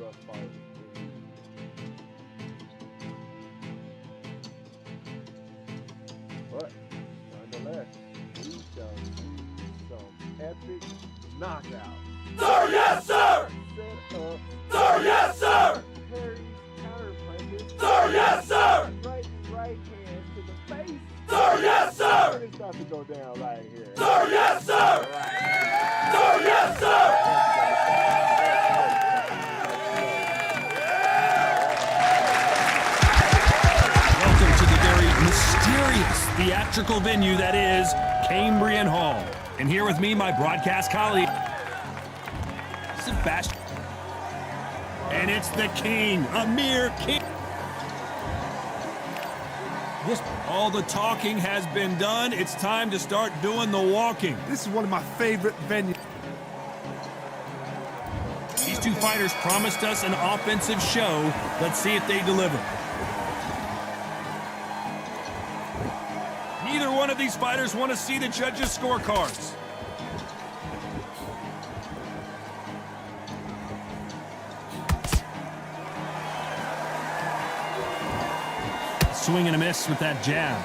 rough part. But nonetheless, we shall see some epic knockouts. Sir, yes, sir! Set up Sir, yes, sir! Harry's counter punches. Sir, yes, sir! Right hand to the face. Sir, yes, sir! And it's about to go down right here. Sir, yes, sir! Sir, yes, sir! Welcome to the very mysterious theatrical venue that is Cambrian Hall. And here with me, my broadcast colleague, Sebastian. And it's the king, Amir King. All the talking has been done. It's time to start doing the walking. This is one of my favorite venues. These two fighters promised us an offensive show. Let's see if they deliver. Neither one of these fighters want to see the judges' scorecards. Swing and a miss with that jab.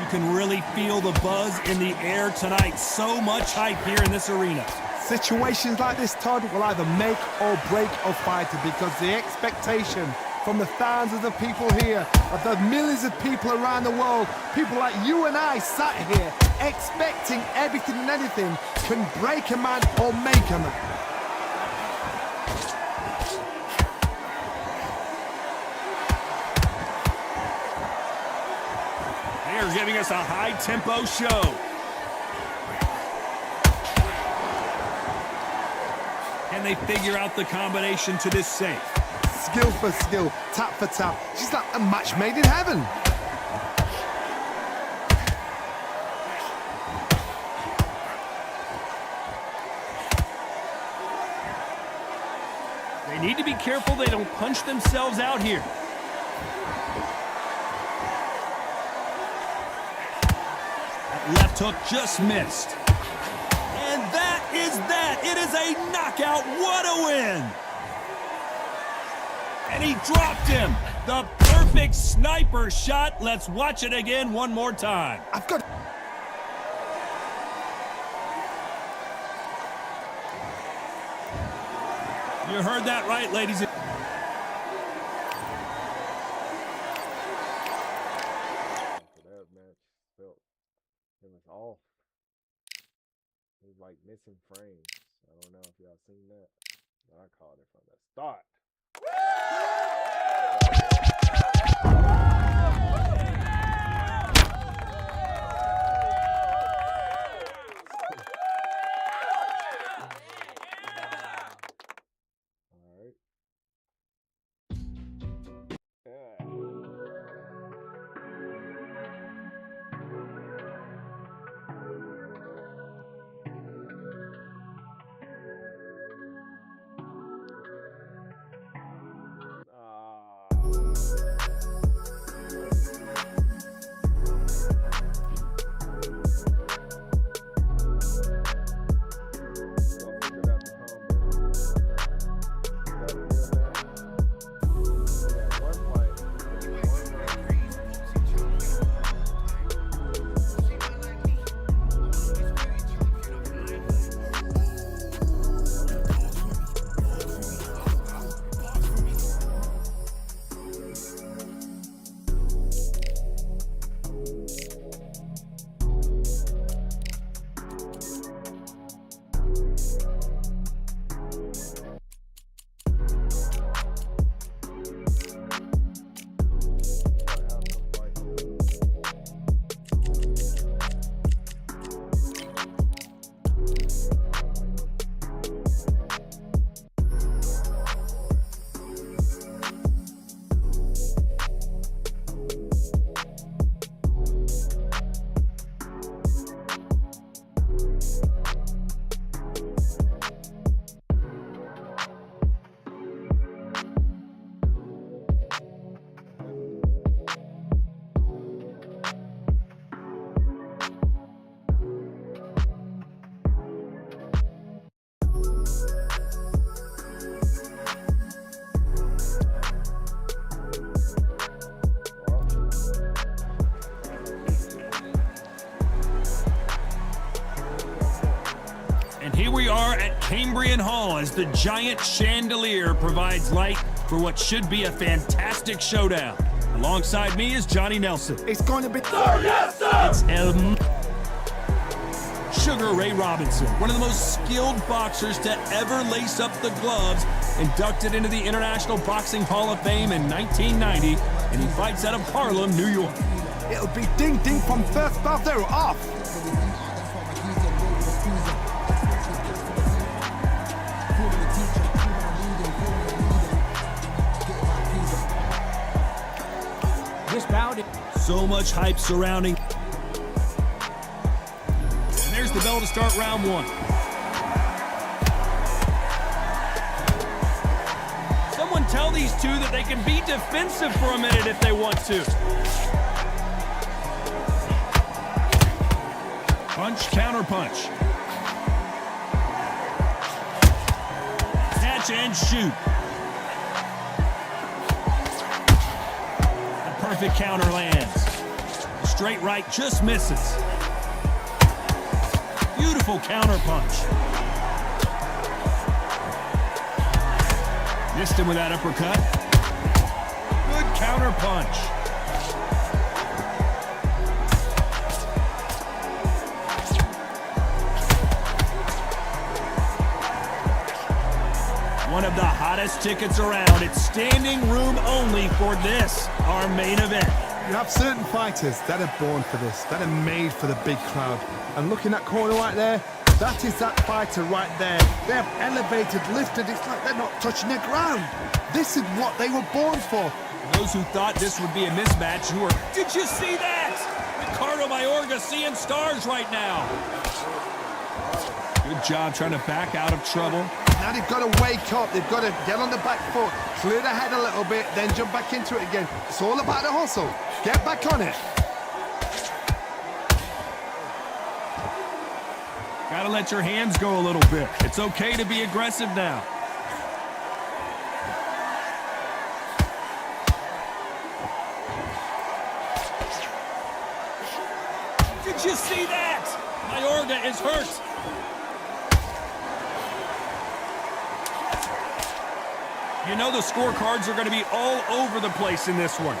You can really feel the buzz in the air tonight. So much hype here in this arena. Situations like this, Todd, will either make or break a fighter because the expectation from the thousands of the people here, of the millions of people around the world, people like you and I sat here expecting everything and anything, can break a man or make a man. They're giving us a high-tempo show. Can they figure out the combination to this safe? Skill for skill, tap for tap. She's like a match made in heaven. They need to be careful they don't punch themselves out here. That left hook just missed. And that is that. It is a knockout. What a win. And he dropped him. The perfect sniper shot. Let's watch it again one more time. I've got... You heard that right, ladies and That match felt it was off. It was like missing frames. I don't know if y'all seen that. I called it from the start. All right. Yeah. Ah. here we are at Cambrian Hall as the giant chandelier provides light for what should be a fantastic showdown. Alongside me is Johnny Nelson. It's going to be... It's Sugar Ray Robinson, one of the most skilled boxers to ever lace up the gloves, inducted into the International Boxing Hall of Fame in 1990, and he fights out of Harlem, New York. It'll be ding-ding from first bell. They're off. This bout, so much hype surrounding. And there's the bell to start round one. Someone tell these two that they can be defensive for a minute if they want to. Punch, counter punch. Catch and shoot. Perfect counter lands. Straight right just misses. Beautiful counter punch. Missed him with that uppercut. Good counter punch. One of the hottest tickets around. It's standing room only for this, our main event. You have certain fighters that are born for this, that are made for the big crowd. And looking at corner right there, that is that fighter right there. They have elevated, lifted, it's like they're not touching the ground. This is what they were born for. Those who thought this would be a mismatch, who are, did you see that? Ricardo Mayorga seeing stars right now. Good job trying to back out of trouble. Now they've got to wake up. They've got to get on the back foot, clear the head a little bit, then jump back into it again. It's all about the hustle. Get back on it. Gotta let your hands go a little bit. It's okay to be aggressive now. Did you see that? Mayorga is hurt. You know the scorecards are going to be all over the place in this one.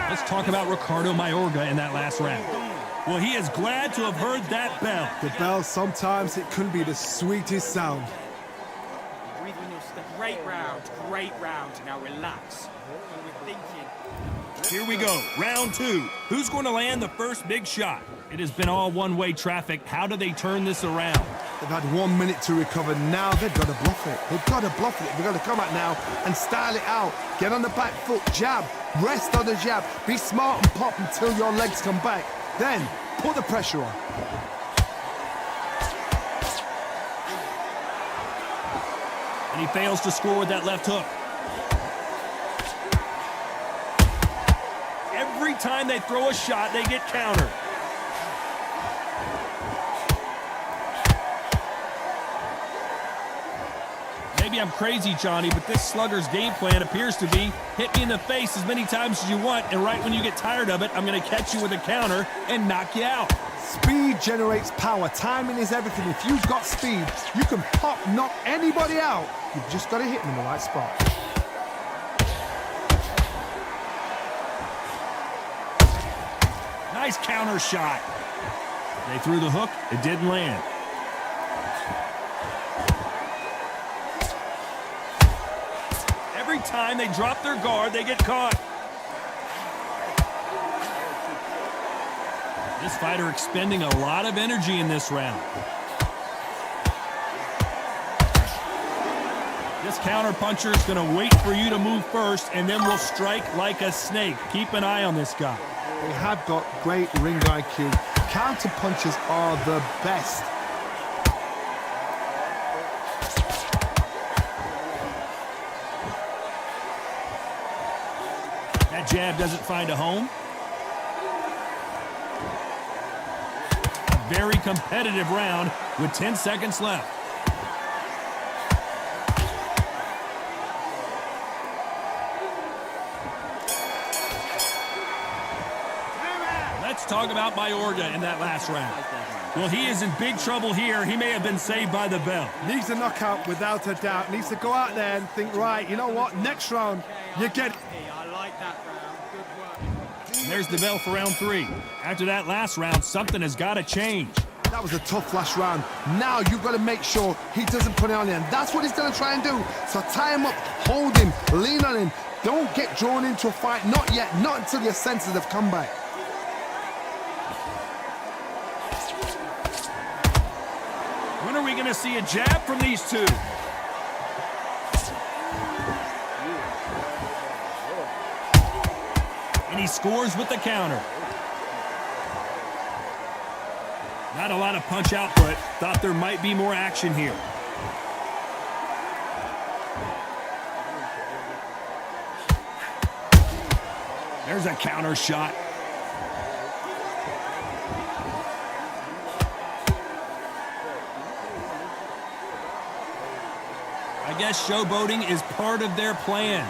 Let's talk about Ricardo Mayorga in that last round. Well, he is glad to have heard that bell. The bell, sometimes it can be the sweetest sound. Great round, great round. Now relax. We're thinking. Here we go, round two. Who's going to land the first big shot? It has been all one-way traffic. How do they turn this around? They've had 1 minute to recover. Now they've got to bluff it. They've got to bluff it. They've got to come out now and style it out. Get on the back foot, jab, rest on the jab. Be smart and pop until your legs come back. Then put the pressure on. And he fails to score with that left hook. Every time they throw a shot, they get countered. Maybe I'm crazy, Johnny, but this slugger's game plan appears to be hit me in the face as many times as you want, and right when you get tired of it, I'm going to catch you with a counter and knock you out. Speed generates power. Timing is everything. If you've got speed, you can pop, knock anybody out. You've just got to hit them in the right spot. Nice counter shot. They threw the hook. It didn't land. Every time they drop their guard, they get caught. This fighter expending a lot of energy in this round. This counter puncher is going to wait for you to move first, and then will strike like a snake. Keep an eye on this guy. They have got great ring IQ. Counter punches are the best. That jab doesn't find a home. Very competitive round with 10 seconds left. Let's talk about Mayorga in that last round. Well, he is in big trouble here. He may have been saved by the bell. Needs a knockout without a doubt. Needs to go out there and think, right, you know what, next round, you get it. Hey, I like that round. Good work. And there's the bell for round 3. After that last round, something has got to change. That was a tough last round. Now you've got to make sure he doesn't put it on him. That's what he's going to try and do. So tie him up, hold him, lean on him. Don't get drawn into a fight. Not yet. Not until your senses have come back. When are we going to see a jab from these two? And he scores with the counter. Not a lot of punch output. Thought there might be more action here. There's a counter shot. I guess showboating is part of their plan.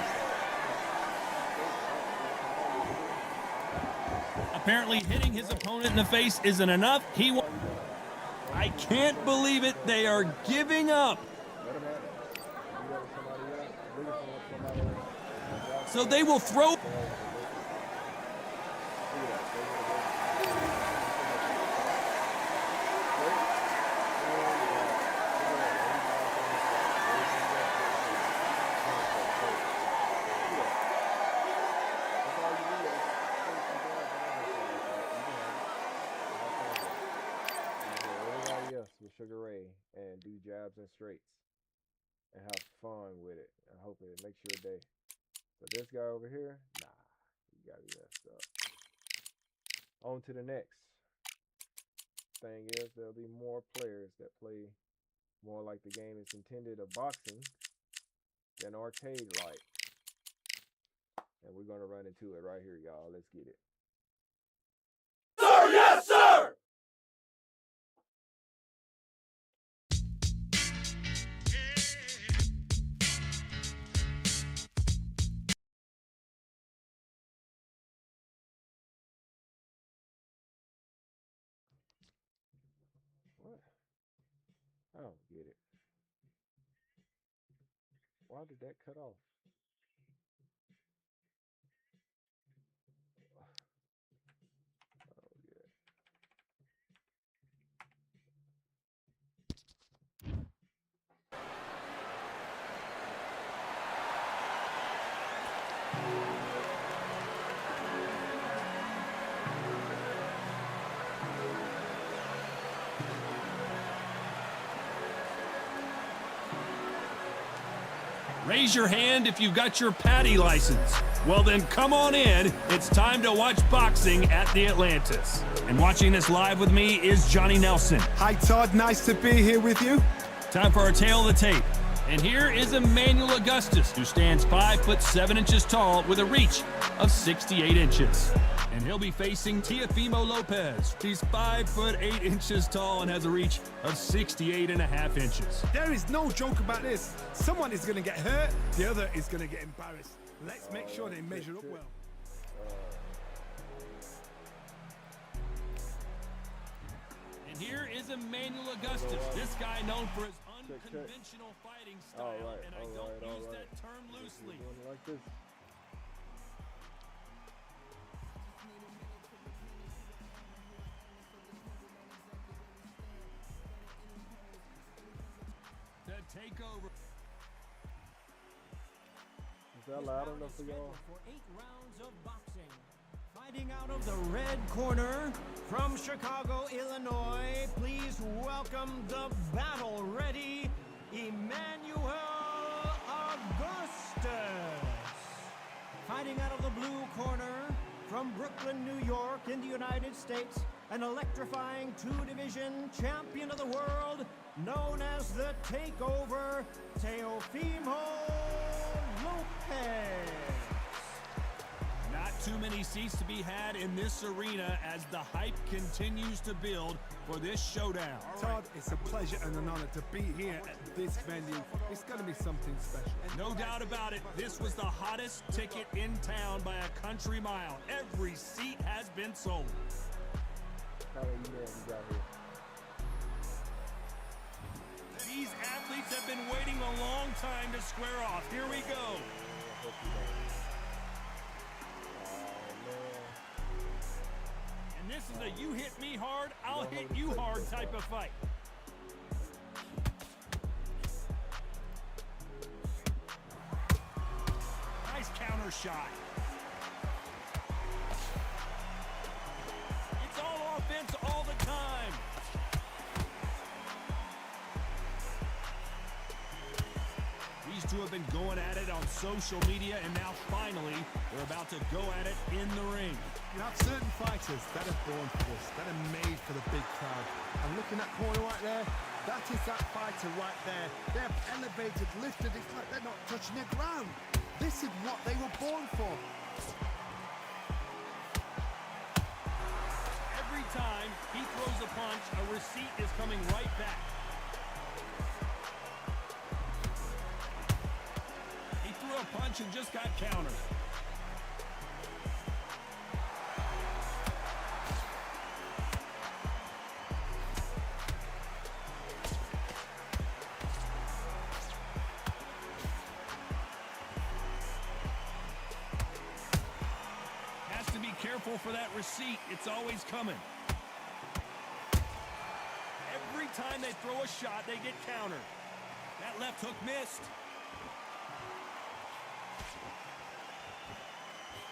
Apparently hitting his opponent in the face isn't enough. I can't believe it. They are giving up. So they will throw. With Sugar Ray and do jabs and straights and have fun with it. I hope it makes your day. But this guy over here, nah, you gotta be messed up. On to the next. Thing is, there'll be more players that play more like the game is intended of boxing than arcade-like. And we're gonna run into it right here, y'all. Let's get it. Sir, yes, sir! What? I don't get it. Why did that cut off? Oh, yeah. Raise your hand if you've got your Patty license. Well, then come on in. It's time to watch boxing at the Atlantis. And watching this live with me is Johnny Nelson. Hi, Todd. Nice to be here with you. Time for our tail of the tape. And here is Emmanuel Augustus, who stands 5'7" tall with a reach of 68 inches. And he'll be facing Teofimo Lopez. He's 5'8" tall and has a reach of 68.5 inches. There is no joke about this. Someone is going to get hurt, the other is going to get embarrassed. Let's make sure they measure up well. And here is Emmanuel Augustus, this guy known for his unconventional fighting style, and I don't use that term loosely. Like this. The takeover. Is that loud enough for y'all? For 8 rounds of boxing. Fighting out of the red corner from Chicago, Illinois, please welcome the battle-ready Emmanuel Augustus. Fighting out of the blue corner from Brooklyn, New York, in the United States, an electrifying 2-division champion of the world, known as the Takeover, Teofimo Lopez. Not too many seats to be had in this arena as the hype continues to build for this showdown. Todd, it's a pleasure and an honor to be here at this venue. It's going to be something special. No doubt about it, this was the hottest ticket in town by a country mile. Every seat has been sold. How many men you got here? These athletes have been waiting a long time to square off. Here we go. I hope you don't. Oh, man. And this is a you hit me hard, I'll don't hit hold you it hard so type far. of fight. Nice counter shot. It's all offense all the time. These two have been going at it on social media, and now finally they're about to go at it in the ring. You have certain fighters that are born for this, that are made for the big crowd. And looking at that corner right there, that is that fighter right there. They have elevated, lifted, it's like they're not touching the ground. This is what they were born for. Every time he throws a punch, a receipt is coming right back. He threw a punch and just got countered. Has to be careful for that receipt. It's always coming. Every time they throw a shot, they get countered. That left hook missed.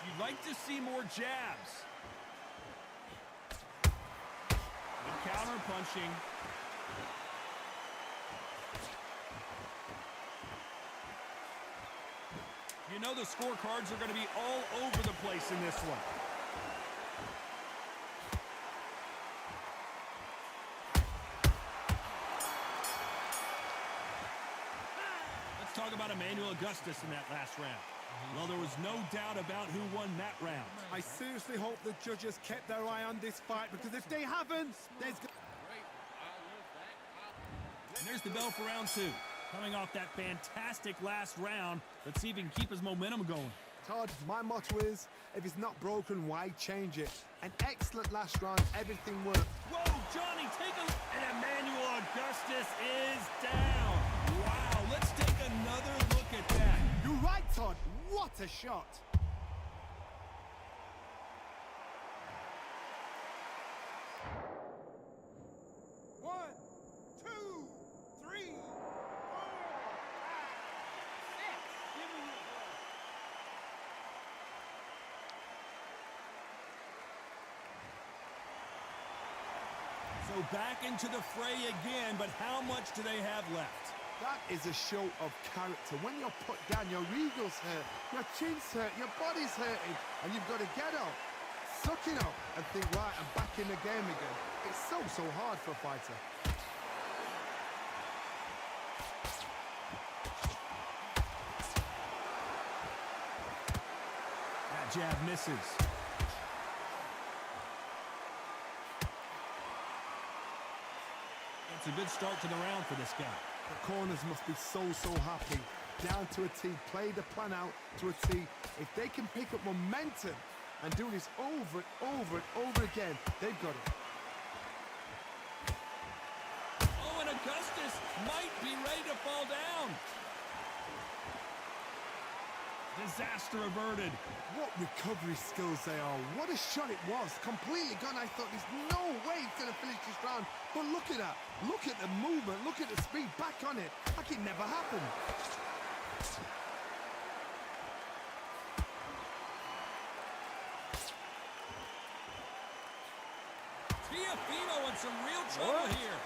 You'd like to see more jabs. Good counter punching. You know the scorecards are going to be all over the place in this one. Let's talk about Emmanuel Augustus in that last round. Well, there was no doubt about who won that round. I seriously hope the judges kept their eye on this fight, because if they haven't, there's... And there's the bell for round two. Coming off that fantastic last round, let's see if he can keep his momentum going. Todd, my motto is, if it's not broken, why change it? An excellent last round, everything worked. Whoa, Johnny, take a look. And Emmanuel Augustus is down. Wow, let's take another look at that. You're right, Todd. What a shot. One, two, three, four, five, six. Give me your breath. So back into the fray again, but how much do they have left? That is a show of character. When you're put down, your eagle's hurt, your chin's hurt, your body's hurting, and you've got to get up, suck it up, and think, right, I'm back in the game again. It's so hard for a fighter. That jab misses. It's a good start to the round for this guy. The corners must be so happy. Down to a T, play the plan out to a T. If they can pick up momentum and do this over and over again, they've got it. Oh, and Augustus might be ready to fall down. Disaster averted. What recovery skills they are. What a shot it was. Completely gone. I thought there's no way he's going to finish this round. But look at that. Look at the movement. Look at the speed. Back on it. Like it never happened. Teofimo in some real trouble here.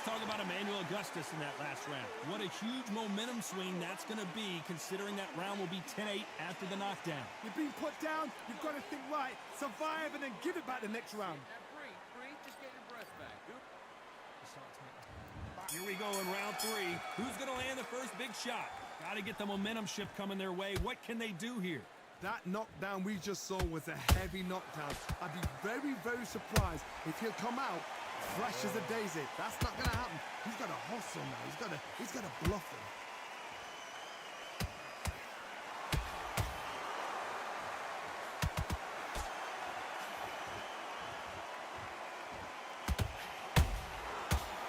Talk about Emmanuel Augustus in that last round. What a huge momentum swing that's going to be, considering that round will be 10-8 after the knockdown. You've been put down. You've got to think right. Survive and then give it back the next round. Breathe, just get your breath back. Here we go in round three. Who's going to land the first big shot? Got to get the momentum shift coming their way. What can they do here? That knockdown we just saw was a heavy knockdown. I'd be very surprised if he'll come out Flash as a daisy. That's not gonna happen. He's got to hustle now. He's got to bluff him.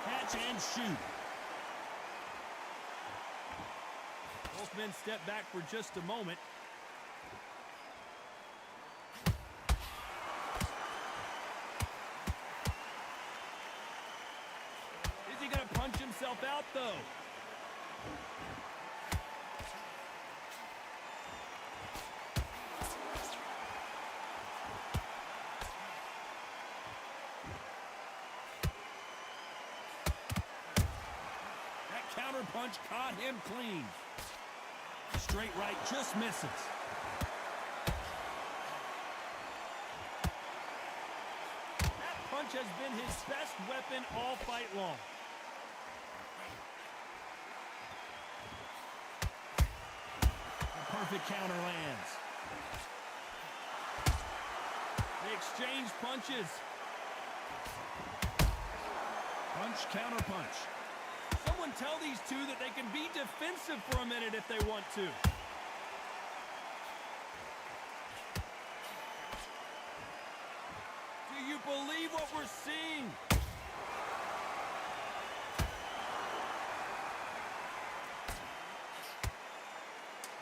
Catch and shoot. Both men step back for just a moment. Is he going to punch himself out, though? That counter punch caught him clean. Straight right just misses. That punch has been his best weapon all fight long. A perfect counter lands. They exchange punches. Punch, counter punch. Someone tell these two that they can be defensive for a minute if they want to. Do you believe what we're seeing?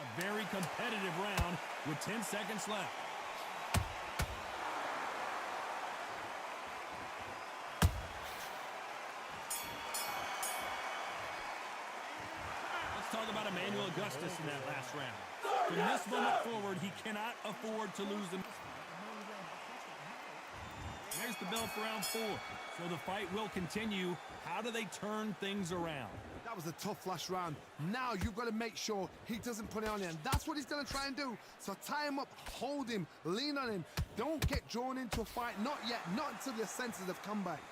A very competitive round with 10 seconds left. Talk about Emmanuel Augustus in that last round. From this moment forward, he cannot afford to lose them. There's the bell for round 4. So the fight will continue. How do they turn things around? That was a tough last round. Now you've got to make sure he doesn't put it on you, and that's what he's going to try and do. So tie him up, hold him, lean on him. Don't get drawn into a fight. Not yet. Not until your senses have come back.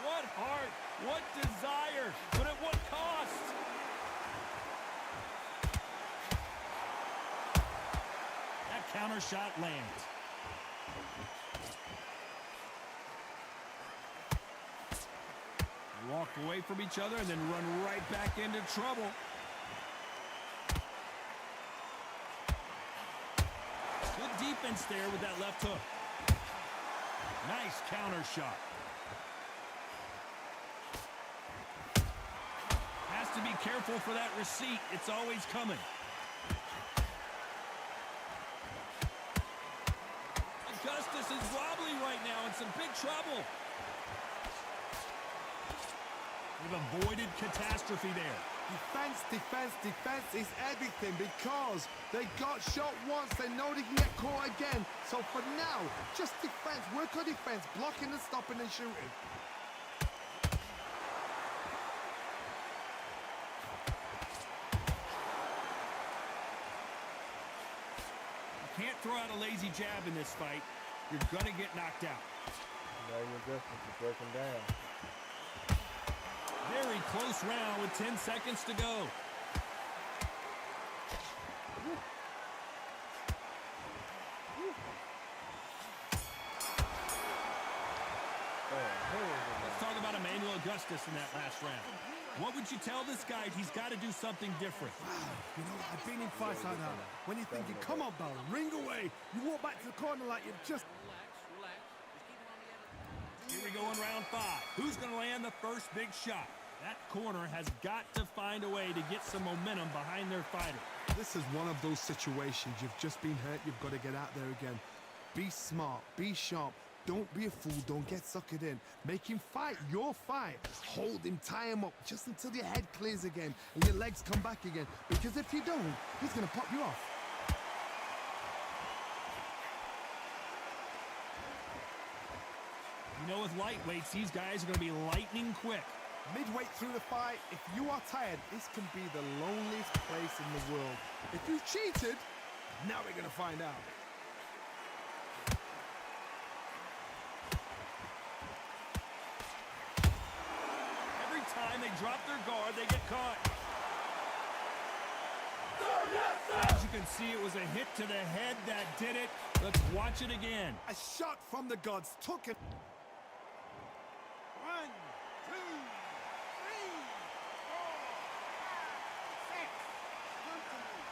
What heart, what desire, but at what cost? That counter shot lands. They walk away from each other and then run right back into trouble. Good defense there with that left hook. Nice counter shot. Has to be careful for that receipt. It's always coming. Augustus is wobbly right now in some big trouble. They've avoided catastrophe there. Defense, defense, defense is everything because they got shot once. They know they can get caught again. So for now, just defense. Work on defense. Blocking and stopping and shooting. Can't throw out a lazy jab in this fight. You're gonna get knocked out. Emmanuel Augustus is breaking down. Very close round with 10 seconds to go. Let's talk about Emmanuel Augustus in that last round. What would you tell this guy? He's got to do something different. You know, I've been in fights like that. When you're thinking, come on, Bell, ring away. You walk back to the corner like you've just... Here we go in round 5. Who's going to land the first big shot? That corner has got to find a way to get some momentum behind their fighter. This is one of those situations. You've just been hurt. You've got to get out there again. Be smart. Be sharp. Don't be a fool. Don't get suckered in. Make him fight your fight. Hold him, tie him up just until your head clears again and your legs come back again. Because if you don't, he's going to pop you off. You know, with lightweights, these guys are going to be lightning quick. Midway through the fight, if you are tired, this can be the loneliest place in the world. If you cheated, now we're going to find out. time they drop their guard, they get caught. As you can see, it was a hit to the head that did it. Let's watch it again. A shot from the gods took it. 1, 2, 3, 4, 5, 6. Continue.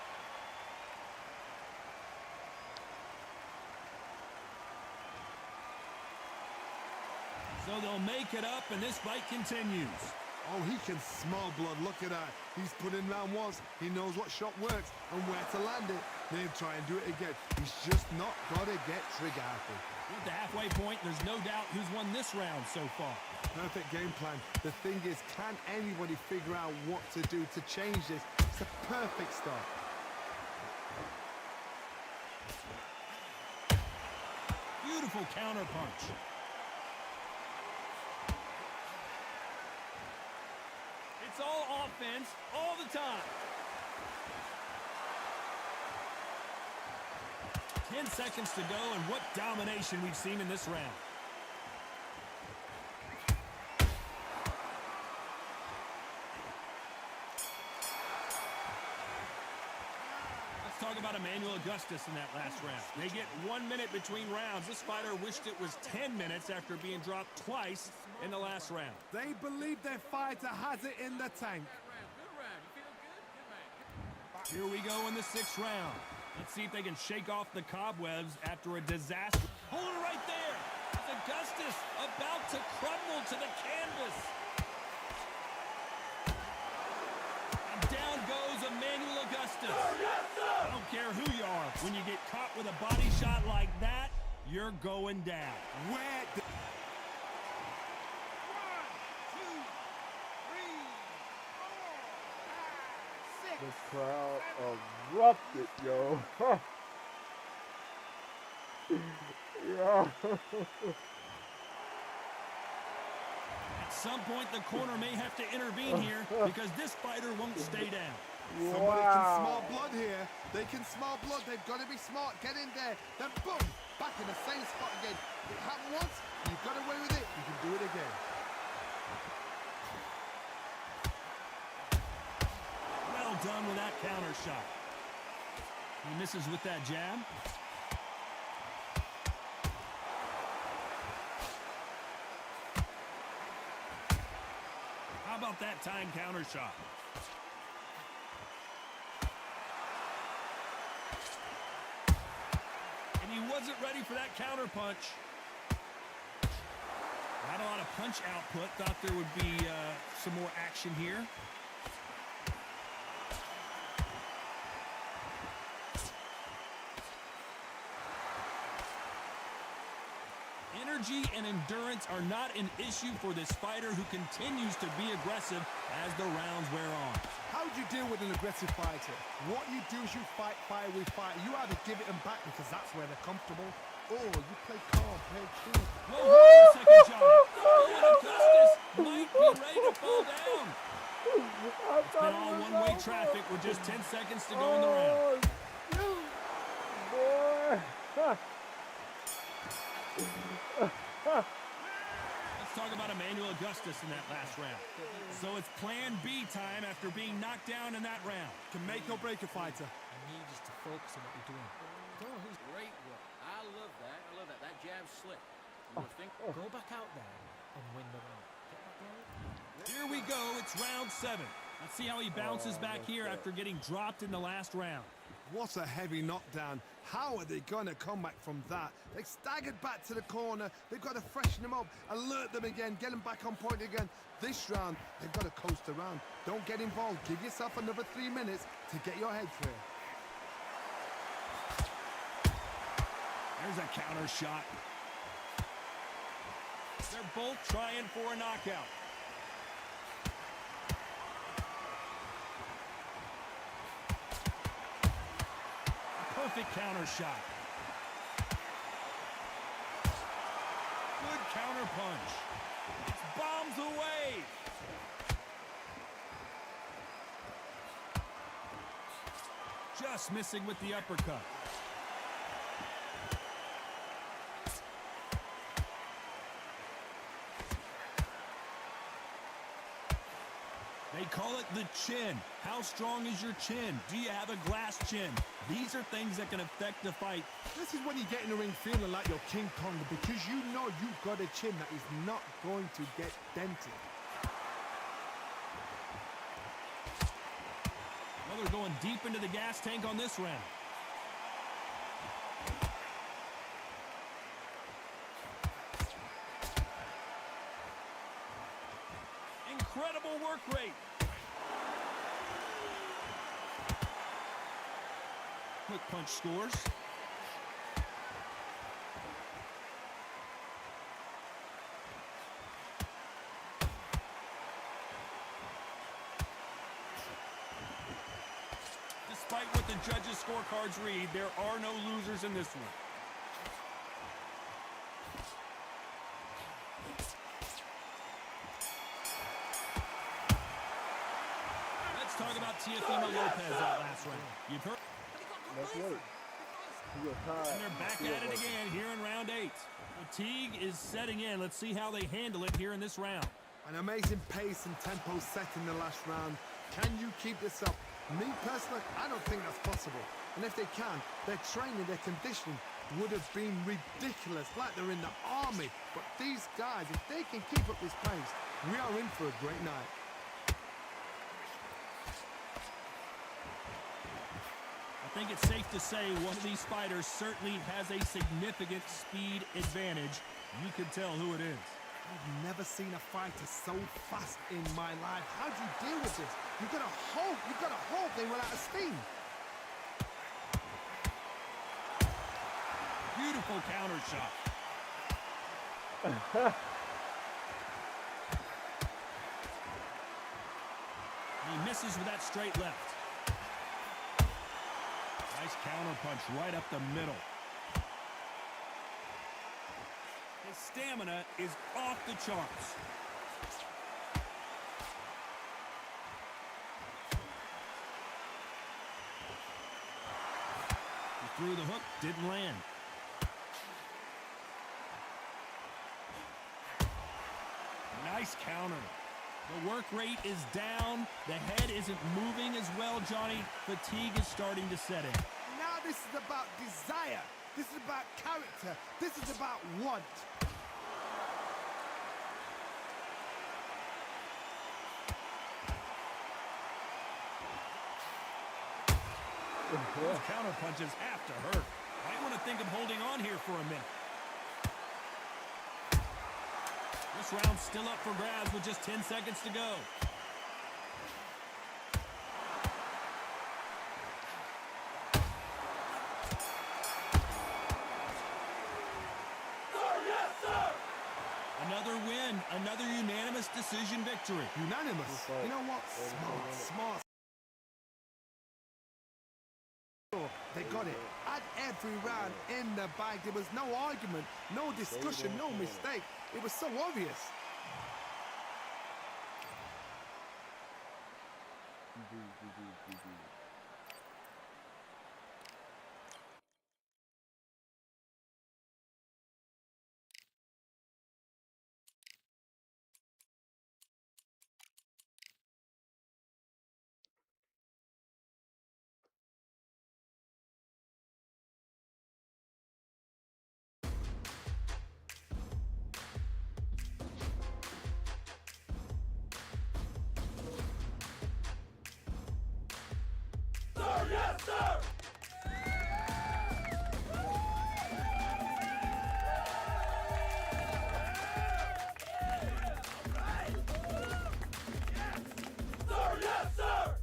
So they'll make it up, and this fight continues. Oh, he can smell blood. Look at that. He's put in round once. He knows what shot works and where to land it. Then try and do it again. He's just not got to get trigger happy. At the halfway point, there's no doubt who's won this round so far. Perfect game plan. The thing is, can anybody figure out what to do to change this? It's a perfect start. Beautiful counter punch. It's all offense all the time. 10 seconds to go, and what domination we've seen in this round. Let's talk about Emmanuel Augustus in that last round. They get 1 minute between rounds. This fighter wished it was 10 minutes after being dropped twice in the last round. They believe their fighter has it in the tank. Here we go in the 6th round. Let's see if they can shake off the cobwebs after a disaster. Hold it right there. It's Augustus about to crumble to the canvas. And down goes Emmanuel Augustus. I don't care who you are. When you get caught with a body shot like that, you're going down. Where the 1, 2, 3, 4, 5, 6. This crowd erupted, yo. Yo. At some point, the corner may have to intervene here because this fighter won't stay down. Somebody can smell blood here. They can smell blood. They've got to be smart. Get in there. Then boom, back in the same spot again. It happened once. You've got away with it. You can do it again. Well done with that counter shot. He misses with that jab. How about that time counter shot? And he wasn't ready for that counter punch. Not a lot of punch output. Thought there would be some more action here. Energy and endurance are not an issue for this fighter who continues to be aggressive as the rounds wear on. How do you deal with an aggressive fighter? What you do is you fight fire with fire. You either give it them back because that's where they're comfortable, or you play calm, play cool. Whoa, hold on a second, Johnny. Augustus might be ready to fall down. It's been all one-way traffic with just 10 seconds to go in the round. Boy. Let's talk about Emmanuel Augustus in that last round. So it's plan B time after being knocked down in that round. Can make or break a fighter. I need you to focus on what you're doing. Great work. I love that. I love that. That jab's slick. You would think. Go back out there and win the round. Get that right? Here we go. It's round 7. Let's see how he bounces back here after getting dropped in the last round. What a heavy knockdown. How are they going to come back from that? They staggered back to the corner. They've got to freshen them up, alert them again, get them back on point again. This round, they've got to coast around. Don't get involved. Give yourself another 3 minutes to get your head clear. There's a counter shot. They're both trying for a knockout. Perfect counter shot. Good counter punch. It's bombs away. Just missing with the uppercut. They call it the chin. How strong is your chin? Do you have a glass chin? These are things that can affect the fight. This is when you get in the ring feeling like you're King Kong because you know you've got a chin that is not going to get dented. Well, they're going deep into the gas tank on this round. Incredible work rate. Quick punch scores. Despite what the judges' scorecards read, there are no losers in this one. Let's talk about Teofimo Lopez that last round. You've heard. Let's wait. He was tired. And they're back at it again here in round 8. Fatigue is setting in. Let's see how they handle it here in this round. An amazing pace and tempo set in the last round. Can you keep this up? Me personally, I don't think that's possible. And if they can, their training, their conditioning would have been ridiculous, like they're in the army. But these guys, if they can keep up this pace, we are in for a great night. I think it's safe to say one of these fighters certainly has a significant speed advantage. You can tell who it is. I've never seen a fighter so fast in my life. How do you deal with this? You've got to hope they run out of steam. Beautiful counter shot. He misses with that straight left. Nice counter punch right up the middle. His stamina is off the charts. He threw the hook, didn't land. Nice counter. The work rate is down. The head isn't moving as well, Johnny. Fatigue is starting to set in. Now this is about desire. This is about character. This is about want. Those counter punches have to hurt. Might want to think of holding on here for a minute. This round's still up for grabs with just 10 seconds to go. Another win, another unanimous decision victory. Unanimous. You know what? Smart. They got it. At every round in the bag, there was no argument, no discussion, no mistake. It was so obvious. Yes, sir! Yes, sir!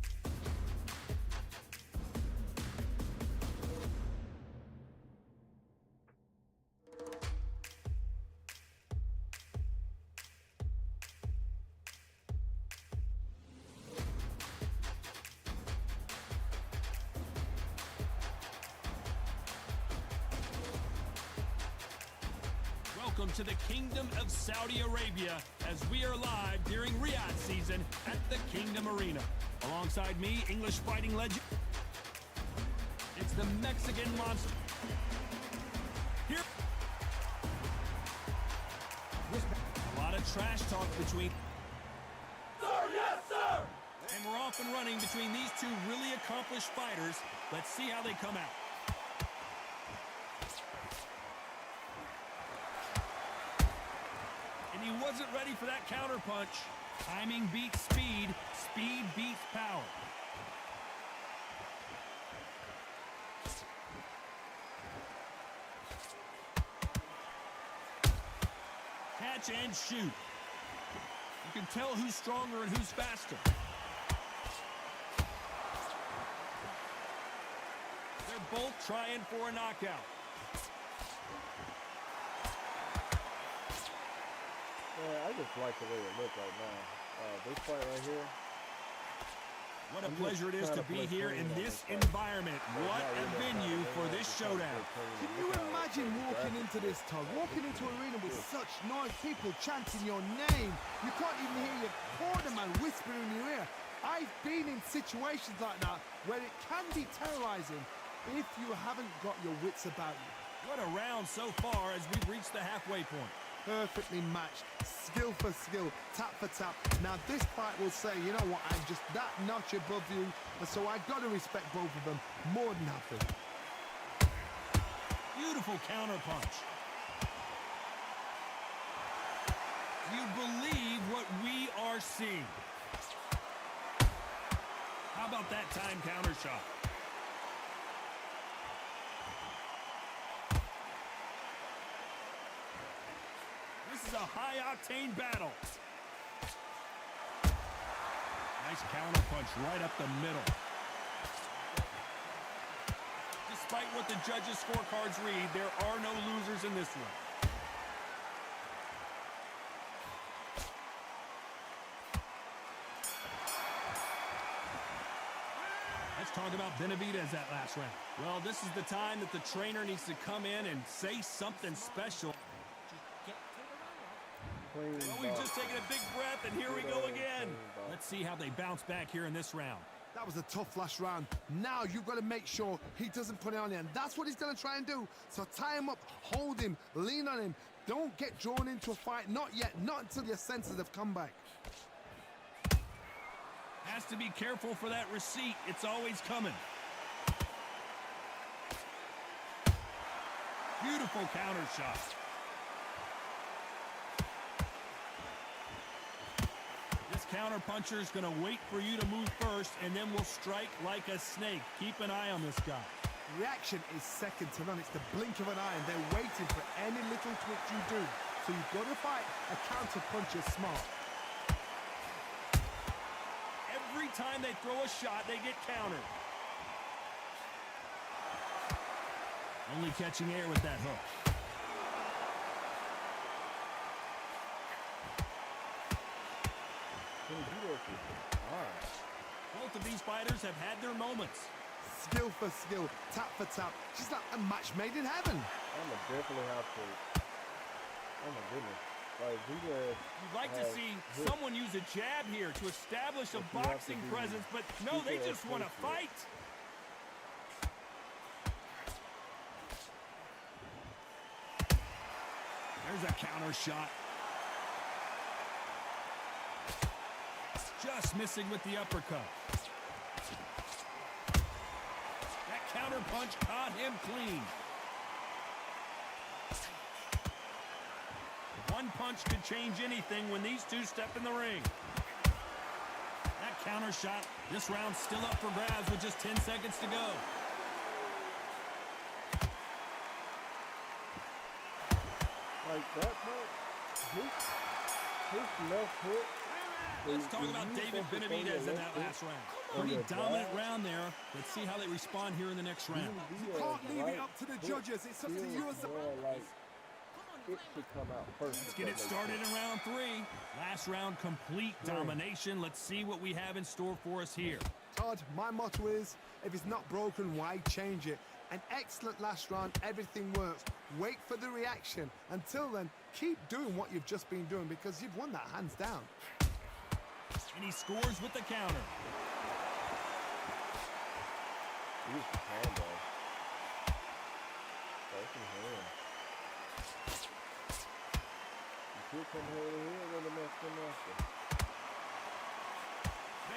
Welcome to the Kingdom of Saudi Arabia as we are live during Riyadh season at the Kingdom Arena. Alongside me, English fighting legend. It's the Mexican monster. Here. A lot of trash talk between. Sir, yes, sir! off and running between these two really accomplished fighters. Let's see how they come out. And he wasn't ready for that counterpunch. Timing beats speed. Speed beats power. Catch and shoot. You can tell who's stronger and who's faster. They're both trying for a knockout. Yeah, I just like the way it looks right now. This fight right here. What a pleasure it is to be here in this environment. What a venue for this showdown. Can you imagine walking into this, Todd? Walking into an arena with such noise, people chanting your name. You can't even hear your corner man whispering in your ear. I've been in situations like that where it can be terrorizing if you haven't got your wits about you. What a round so far as we've reached the halfway point. Perfectly matched, skill for skill, tap for tap. Now this fight will say, you know what, I'm just that notch above you, and so I got to respect both of them more than happy. Beautiful counter punch. You believe what we are seeing. How about that time counter shot? This is a high-octane battle. Nice counter punch right up the middle. Despite what the judges' scorecards read, there are no losers in this one. Let's talk about Benavidez that last round. Well, this is the time that the trainer needs to come in and say something special. Well, we've just taken a big breath, and here we go again. Let's see how they bounce back here in this round. That was a tough last round. Now you've got to make sure he doesn't put it on you, and that's what he's going to try and do. So tie him up, hold him, lean on him. Don't get drawn into a fight. Not yet. Not until your senses have come back. Has to be careful for that receipt. It's always coming. Beautiful counter shot. This counter puncher is going to wait for you to move first, and then will strike like a snake. Keep an eye on this guy. Reaction is second to none. It's the blink of an eye, and they're waiting for any little twitch you do. So you've got to fight a counter puncher smart. Every time they throw a shot, they get countered. Only catching air with that hook. Both of these fighters have had their moments. Skill for skill, tap for tap. She's like a match made in heaven. I'm gonna definitely have to. Oh my goodness. Like, You'd like to see someone use a jab here to establish a boxing presence, but no, they just want to fight. There's a counter shot. Just missing with the uppercut. That counter punch caught him clean. One punch could change anything when these two step in the ring. That counter shot. This round's still up for grabs with just 10 seconds to go. like that part, his left hook. Let's talk about David Benavidez in that last round. Pretty dominant round there. Let's see how they respond here in the next round. You can't leave it up to the judges. It's up to you as the... It should come out first. Let's get it started in round 3. Last round, complete domination. Let's see what we have in store for us here. Todd, my motto is, if it's not broken, why change it? An excellent last round, everything works. Wait for the reaction. Until then, keep doing what you've just been doing because you've won that hands down. And he scores with the counter. Use the hand, though. Open hand. You could come here with the next one after.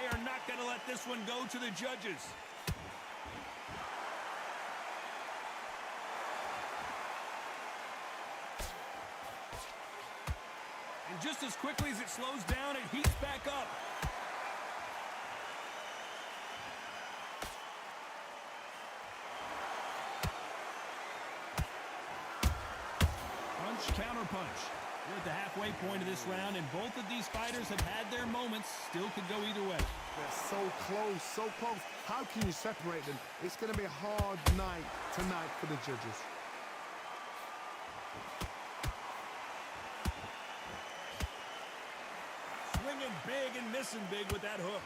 They are not going to let this one go to the judges. And just as quickly as it slows down, it heats back up. Punch, counter punch. We're at the halfway point of this round, and both of these fighters have had their moments. Still could go either way. They're so close, so close. How can you separate them? It's going to be a hard night tonight for the judges. Swinging big and missing big with that hook.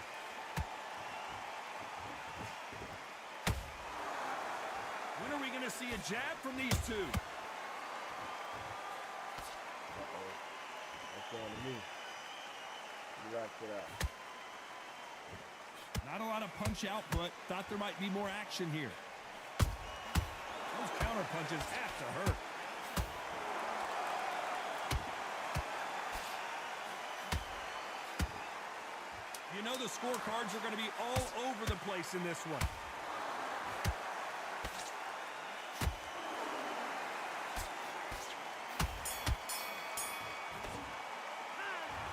When are we going to see a jab from these two? That's going to me. He wraps it out. Not a lot of punch output. Thought there might be more action here. Those counter punches have to hurt. You know the scorecards are going to be all over the place in this one.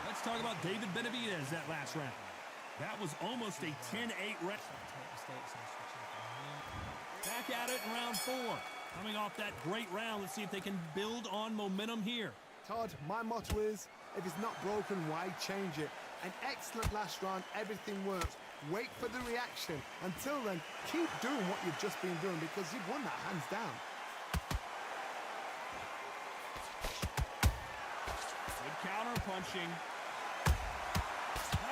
Let's talk about David Benavidez that last round. That was almost a 10-8 round. Back at it in round 4. Coming off that great round, let's see if they can build on momentum here. Todd, my motto is, if it's not broken, why change it? An excellent last round, everything works. Wait for the reaction. Until then, keep doing what you've just been doing because you've won that hands down. Good counter punching.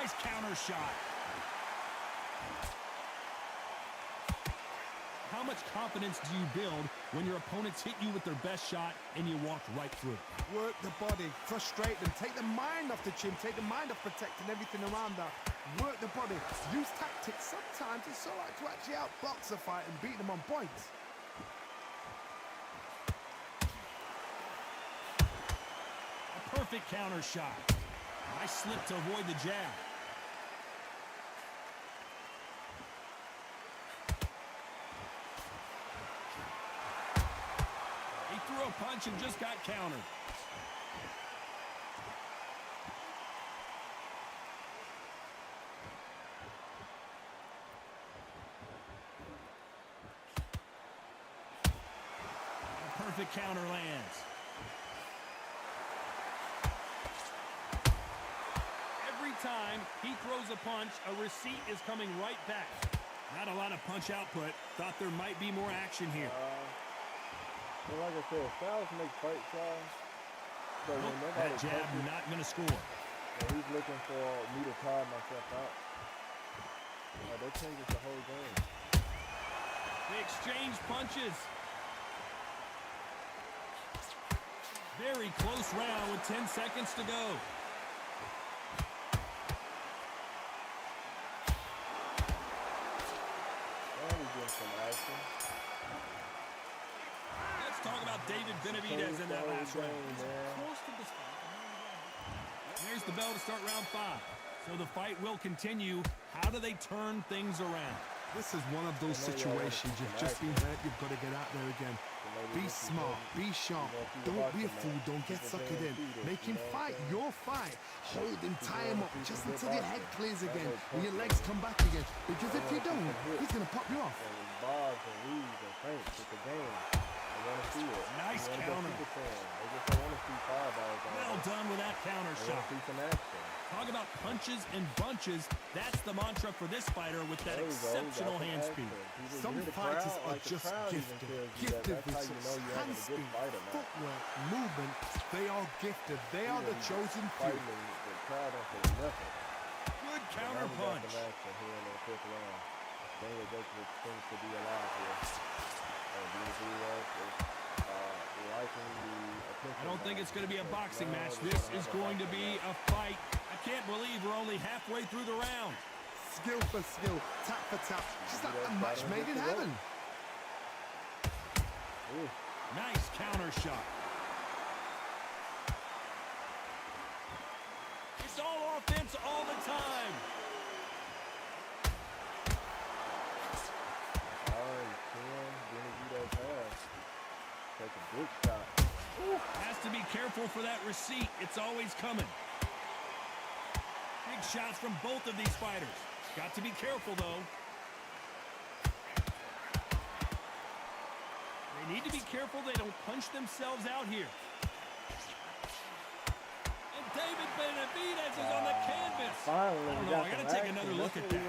Nice counter shot. How much confidence do you build when your opponents hit you with their best shot and you walk right through? Work the body, frustrate them, take the mind off the chin, take the mind off protecting everything around that. Work the body, use tactics. Sometimes it's so hard to actually outbox a fight and beat them on points. A perfect counter shot. Nice slip to avoid the jab. He threw a punch and just got countered. A perfect counter lands. Every time he throws a punch, a receipt is coming right back. Not a lot of punch output. Thought there might be more action here. But like I said, styles make fight styles. So when nobody That jab touches, not going to score. and he's looking for me to tire myself out. That changes the whole game. They exchange punches. Very close round with 10 seconds to go. And he's getting some action. Let's talk about David Benavidez in that last round. There's the bell to start round 5. So the fight will continue. How do they turn things around? This is one of those situations you've just been hurt, you've got to get out there again. Be smart, be sharp, don't be a fool, don't get suckered in. Make him fight your fight. Hold him, tie him up just until your head clears again and your legs come back again. Because if you don't, he's going to pop you off. And bars and weaves and feints. It's a game. They want to see it. Nice They counter. They just don't want to see fireballs. Well done with that counter They want shot. to see some action. Talk about punches and bunches. That's the mantra for this fighter with that There you go. exceptional That's hand some speed. action. People Some hear the fighters crowd, are like the just crowd even gifted. tells you Gifted that. with That's how you know such you're hand having a good speed, fighter now. footwork, movement. They are gifted. They are the chosen few. Fighting the crowd don't say nothing. Good Now counter we got punch. some action here in the 5th round. Daniel Jacobs seems to be alive here. And Benavidez is liking the attention. I don't think it's going to be a boxing No, match. it's This not is a going to boxing be a fight. I can't believe we're only halfway through the round. Skill for skill, tap for tap. Just like a match made in heaven. Ooh. Nice counter shot. It's all offense all the time. a big shot. Has to be careful for that receipt. It's always coming. Big shots from both of these fighters. Got to be careful, though. They need to be careful they don't punch themselves out here. And David Benavidez is on the canvas. Finally, I don't know. I got to take another look at that.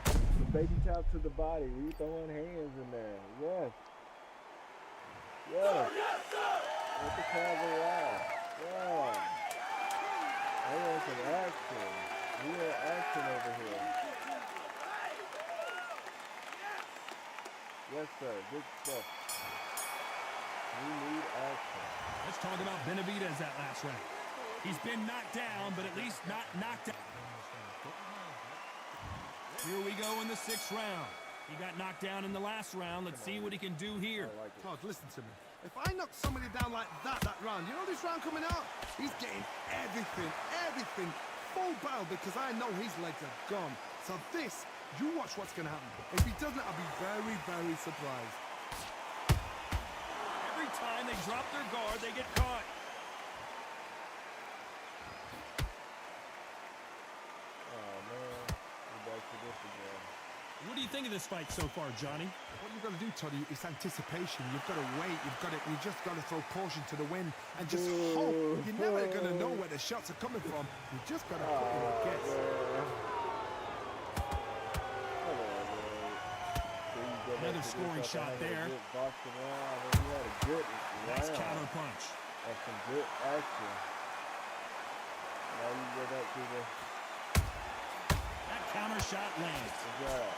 The baby tap to the body. We throwing hands in there. Yes. Yes. Let the crowd go wild. Yeah. I want some action. We want action over here. Yes, sir. Good stuff. We need action. Let's talk about Benavidez that last round. He's been knocked down, but at least not knocked out. Here we go in the 6th round. He got knocked down in the last round. Let's see what he can do here. I like it. Todd, listen to me. If I knock somebody down like that round, you know this round coming out? He's getting everything full barrel because I know his legs are gone. So this, you watch what's going to happen. If he doesn't, I'll be very surprised. Every time they drop their guard, they get caught. Oh, man. We're back to this again. What do you think of this fight so far, Johnny? What you've got to do, Toddy, is anticipation. You've got to wait. You just got to throw caution to the wind and just hope. You're never going to know where the shots are coming from. You just got to put in a guess. Another scoring shot there. Nice counter punch. That's some good action. Now you get up to the... That counter shot lands. Good job.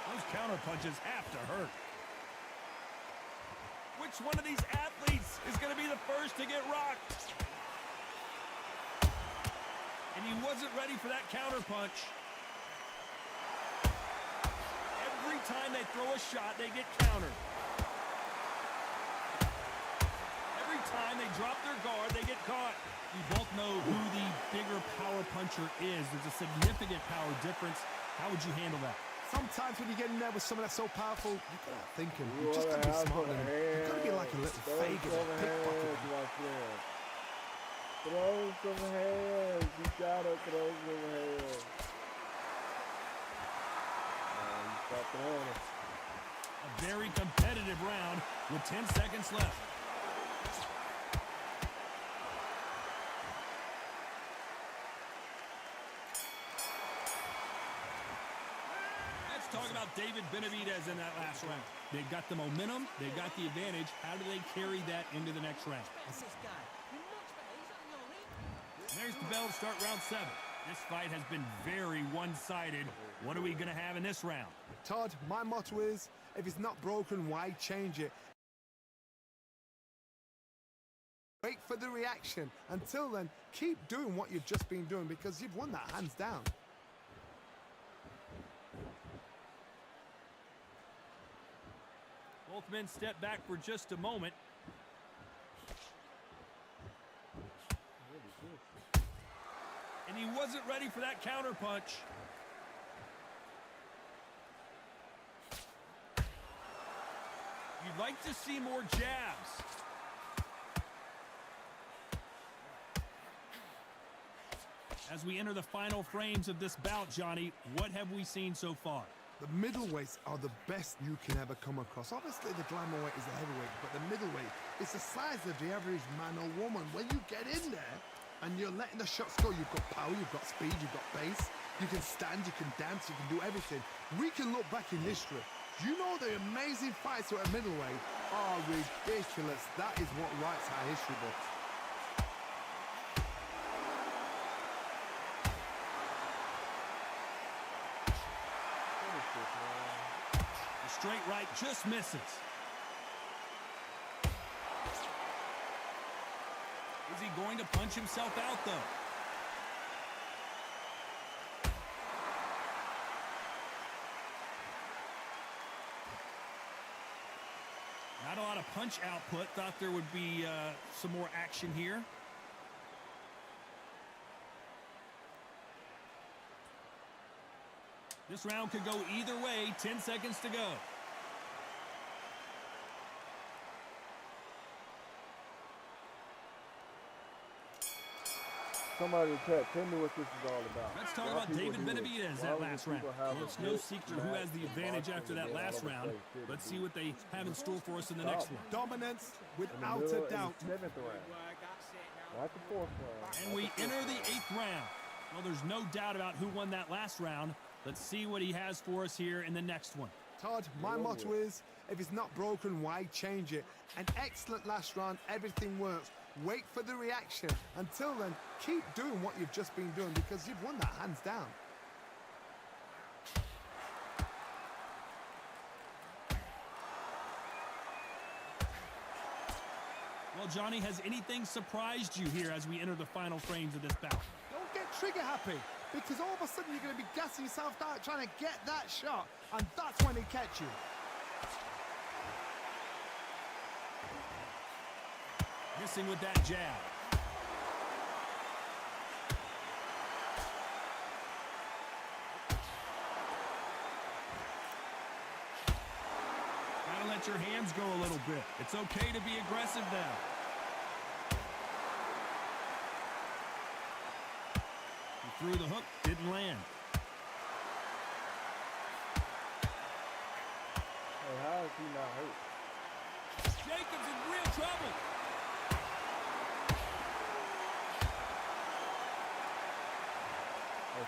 Those counter punches have to hurt. Which one of these athletes is going to be the first to get rocked? And he wasn't ready for that counter punch. Every time they throw a shot, they get countered. Every time they drop their guard, they get caught. We both know who the bigger power puncher is. There's a significant power difference. How would you handle that? Sometimes when you get in there with someone that's so powerful, you've got to think him. You just got to be smart with him. You've got to be like a little faggot or pickpocket. Throw some hands. You gotta throw some hands. You stop throwing it. A very competitive round with 10 seconds left. Let's talk about David Benavidez in that last round. They got the momentum, they got the advantage. How do they carry that into the next round? There's the bell to start round 7. This fight has been very one-sided. What are we going to have in this round? Todd, my motto is, if it's not broken, why change it? Wait for the reaction. Until then, keep doing what you've just been doing because you've won that hands down. Both men step back for just a moment. And he wasn't ready for that counter punch. You'd like to see more jabs. As we enter the final frames of this bout, Johnny, what have we seen so far? The middleweights are the best you can ever come across. Obviously, the glamour weight is the heavyweight, but the middleweight is the size of the average man or woman. When you get in there and you're letting the shots go, you've got power, you've got speed, you've got pace, you can stand, you can dance, you can do everything. We can look back in history. You know the amazing fights at a middleweight are ridiculous. That is what writes our history books. The straight right just misses. Is he going to punch himself out, though? Not a lot of punch output. Thought there would be some more action here. This round could go either way. 10 seconds to go. somebody in the chat, tell me what this is all about. Let's talk Why about people David do this? Benavidez Why that would last round. people have Well, a it's no good secret who has the match advantage in after that boxing last and round. all over Let's the see what they have in store for us in the next one. Dominance In the without middle, a doubt. in the 7th round, That's it now. not the 4th round. And we enter the 8th round. Well, there's no doubt about who won that last round. Let's see what he has for us here in the next one. Todd, my motto is, if it's not broken, why change it? An excellent last round, everything works. Wait for the reaction. Until then, keep doing what you've just been doing because you've won that hands down. Well, Johnny, has anything surprised you here as we enter the final frames of this bout? Don't get trigger happy because all of a sudden you're going to be gassing yourself out trying to get that shot, and that's when he catch you. Missing with that jab. Gotta let your hands go a little bit. It's okay to be aggressive now. He threw the hook, didn't land. Hey, how is he not hurt? Jacobs in real trouble.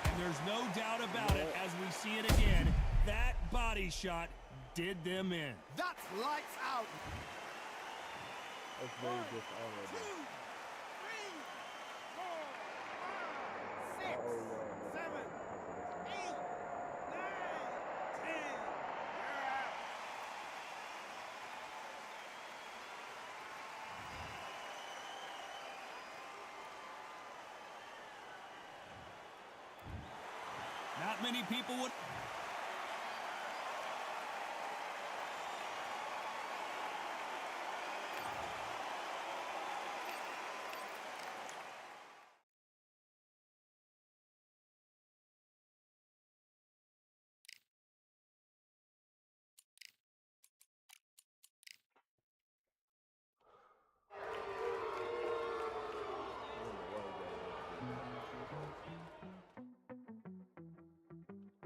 And there's no doubt about it as we see it again. That body shot did them in. That's lights out. That's very dishonorable. 6, Oh, yeah. 7, 8, 9, 10. Not many people would.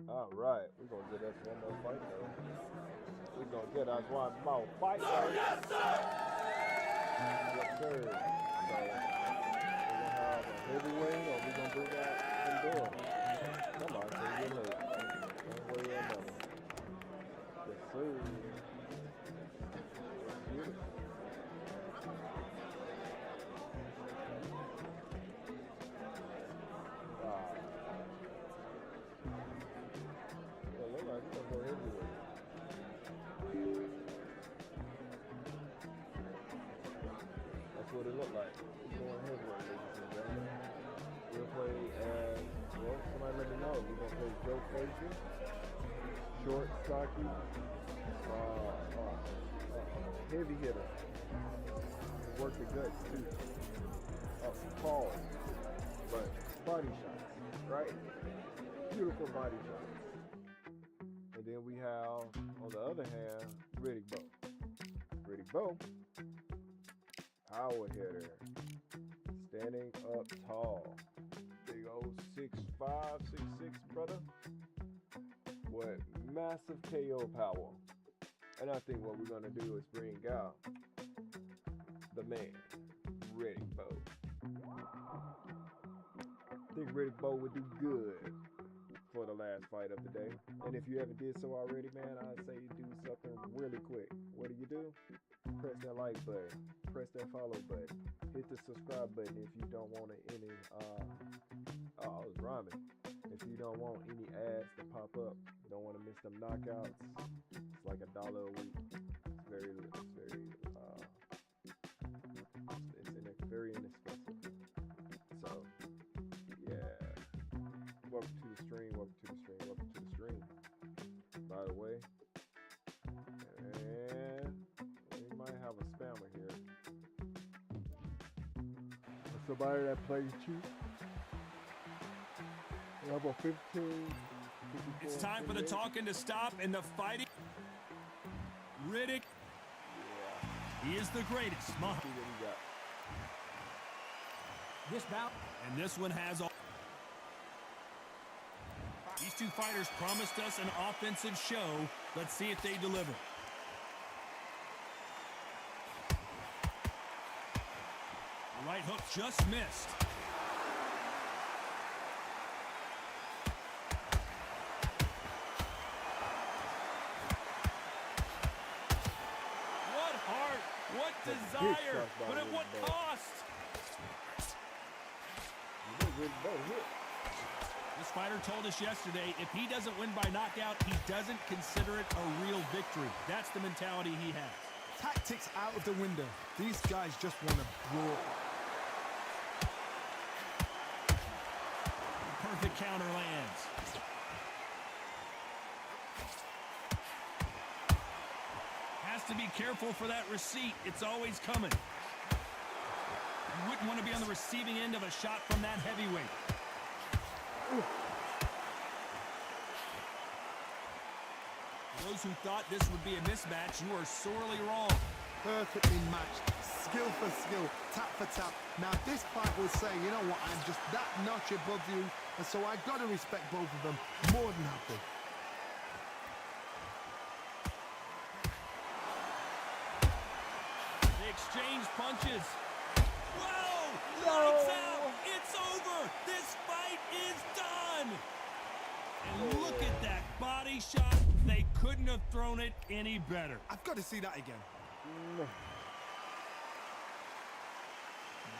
All right, we're gonna get us one more fight though. We're gonna get us one more fight though. Yes, sir. Yes, sir. So, we're gonna have a heavyweight or we're gonna bring out Pandora. Come on, so you're late. One way or another. Yes, sir. Beautiful. Yeah, look like he's gonna go heavyweight. That's what it looked like. He's going heavyweight, ladies and gentlemen. We'll play as, well, somebody let me know. We're gonna play Joe Frazier, short, stocky, heavy hitter. Work the guts too. Tall, but body shots, right? Beautiful body shots. And then we have, on the other hand, Riddick Bowe. Riddick Bowe, power hitter, standing up tall. Big old 6'5", 6'6", brother. With massive KO power. And I think what we're gonna do is bring out the man, Riddick Bowe. I think Riddick Bowe would do good for the last fight of the day. And if you haven't did so already, man, I'd say you do something really quick. What do? Press that like button. Press that follow button. Hit the subscribe button if you don't want any, I was rhyming. If you don't want any ads to pop up, don't want to miss them knockouts, it's like $1 a week. It's very inexpensive. So, yeah. Welcome to the stream, welcome to the stream, welcome to the stream. By the way, and we might have a spammer here. Somebody that plays cheap. Level 15. It's time for the talking to stop and the fighting. Riddick, he is the greatest. See what he got. This bout. And this one has all. These two fighters promised us an offensive show. Let's see if they deliver. The right hook just missed. What heart, what desire, but at what cost? This fighter told us yesterday, if he doesn't win by knockout, he doesn't consider it a real victory. That's the mentality he has. Tactics out of the window. These guys just want to brawl. Perfect counter lands. Has to be careful for that receipt. It's always coming. You wouldn't want to be on the receiving end of a shot from that heavyweight. For those who thought this would be a mismatch, you are sorely wrong. Perfectly matched, skill for skill, tap for tap. Now this fight will say, you know what, I'm just that notch above you, and so I got to respect both of them more than happy. They exchange punches. Whoa! Lights out! It's over! This fight is done! And look at that body shot. They couldn't have thrown it any better. I've got to see that again.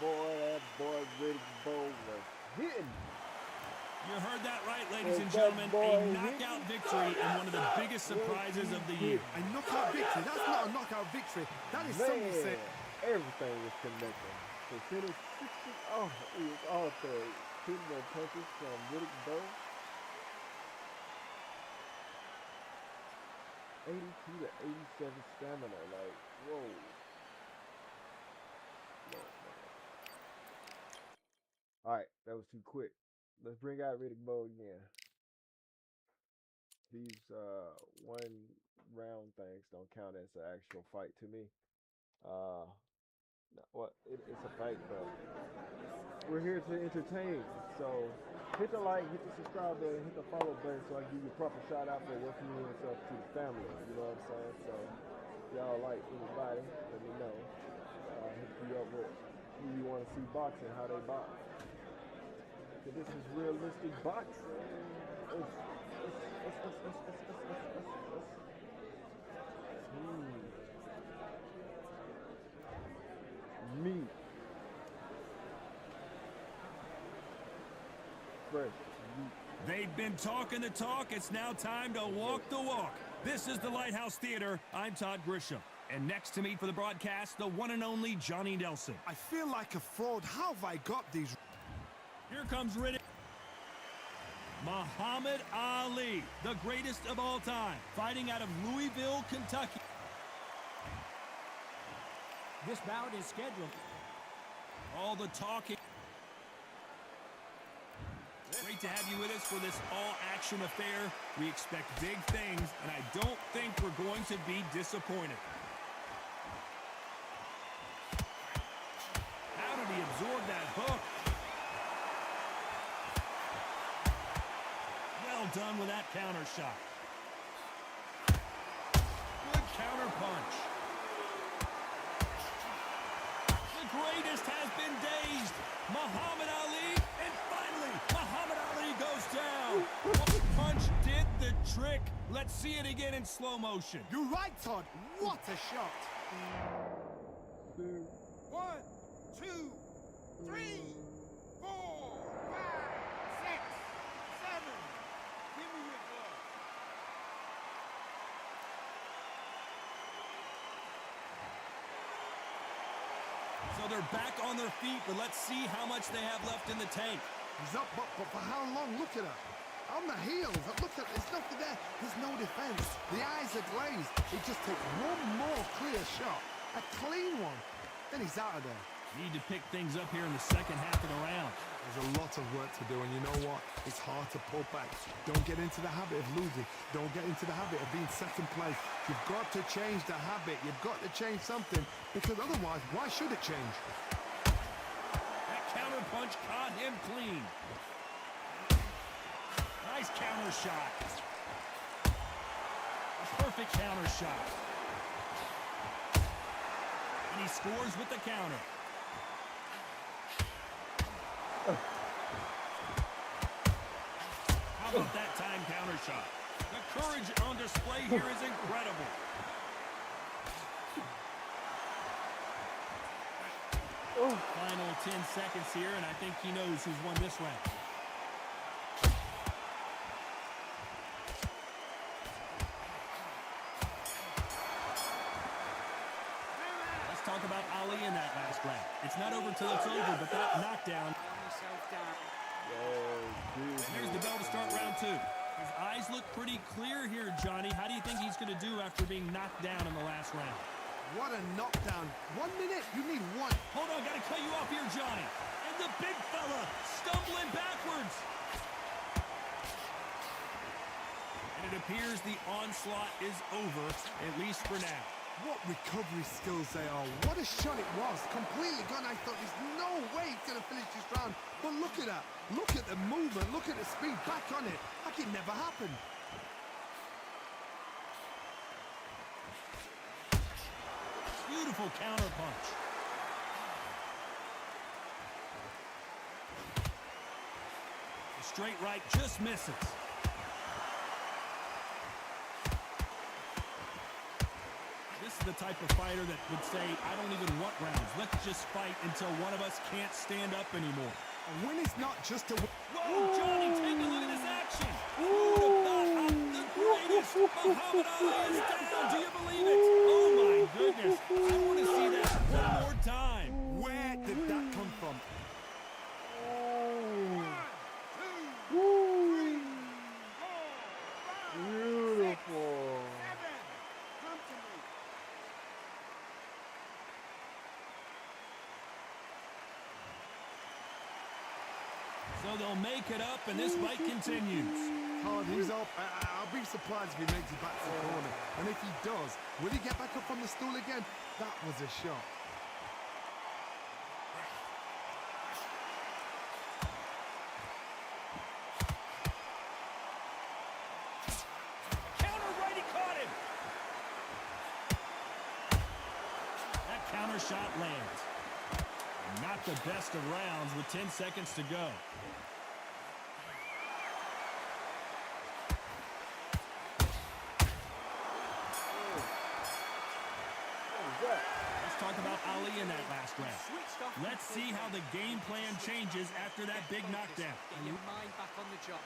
Boy, that boy Riddick Bowe was hitting. You heard that right, ladies and that gentlemen. boy A knockout victory and one of the biggest surprises of the year. A knockout victory? That's not a knockout victory. That is something to say. Everything was connected. Percentage 60. Oh, it was all third. Hitting the punches from Riddick Bowe. 82 to 87 stamina. Like, whoa. Alright, that was too quick. Let's bring out Riddick Bowe again. These one round things don't count as an actual fight to me. It's a fight, but we're here to entertain. So hit the like, hit the subscribe button, hit the follow button so I can give you a proper shout out for working yourself to the family. You know what I'm saying? So if y'all like anybody, let me know. Hit you up with who you want to see boxing, how they box. So this is realistic boxing. Meat. Fresh meat. They've been talking the talk. It's now time to walk the walk. This is the Lighthouse Theater. I'm Todd Grisham. And next to me for the broadcast, the one and only Johnny Nelson. I feel like a fraud. How have I got these? Here comes Riddick. Muhammad Ali, the greatest of all time, fighting out of Louisville, Kentucky. This bout is scheduled. All the talking. Great to have you with us for this all-action affair. We expect big things, and I don't think we're going to be disappointed. How did he absorb that hook? Well done with that counter shot. Good counter punch. The greatest has been dazed. Muhammad Ali, and finally, Muhammad Ali goes down. What punch did the trick? Let's see it again in slow motion. You're right, Todd. What a shot. 1, 2, 3, 4, 5, 6, 7. Give me your glove. So they're back on their feet, but let's see how much they have left in the tank. He's up, but for how long? Look at her. On the heels. Look at, there's nothing there. There's no defense. The eyes are glazed. He just takes one more clear shot. A clean one. Then he's out of there. Need to pick things up here in the second half of the round. There's a lot of work to do, and you know what? It's hard to pull back. Don't get into the habit of losing. Don't get into the habit of being second place. You've got to change the habit. You've got to change something, because otherwise, why should it change? That counter punch caught him clean. Nice counter shot. A perfect counter shot. And he scores with the counter. How about that time counter shot? The courage on display here is incredible. Final 10 seconds here, and I think he knows who's won this round. Let's talk about Ali in that last round. It's not over till it's over, but that knockdown. There's the bell to start round 2. His eyes look pretty clear here, Johnny. How do you think he's going to do after being knocked down in the last round? What a knockdown. 1 minute, you need one. Hold on, got to cut you off here, Johnny. And the big fella stumbling backwards. And it appears the onslaught is over, at least for now. What recovery skills they are. What a shot it was. Completely gone. I thought there's no way he's going to finish this round. But look at that. Look at the movement. Look at the speed. Back on it. Like it never happened. Beautiful counter punch. The straight right just misses. This is the type of fighter that would say, I don't even want rounds. Let's just fight until one of us can't stand up anymore. A win is not just a win. Whoa, Johnny, take a look at this action. Who would have thought the greatest Muhammad Ali is down? Do you believe it? Oh, my goodness. I want to see that one more time. Where did that come from? Beautiful. So they'll make it up, and this fight continues. Hard, he's up. I'll be surprised if he makes it back to the corner. And if he does, will he get back up from the stool again? That was a shot. Counter right, he caught him. That counter shot lands. Not the best of rounds with 10 seconds to go. Let's talk about Ali in that last round. Let's see how the game plan changes after that big knockdown. Get your mind back on the job.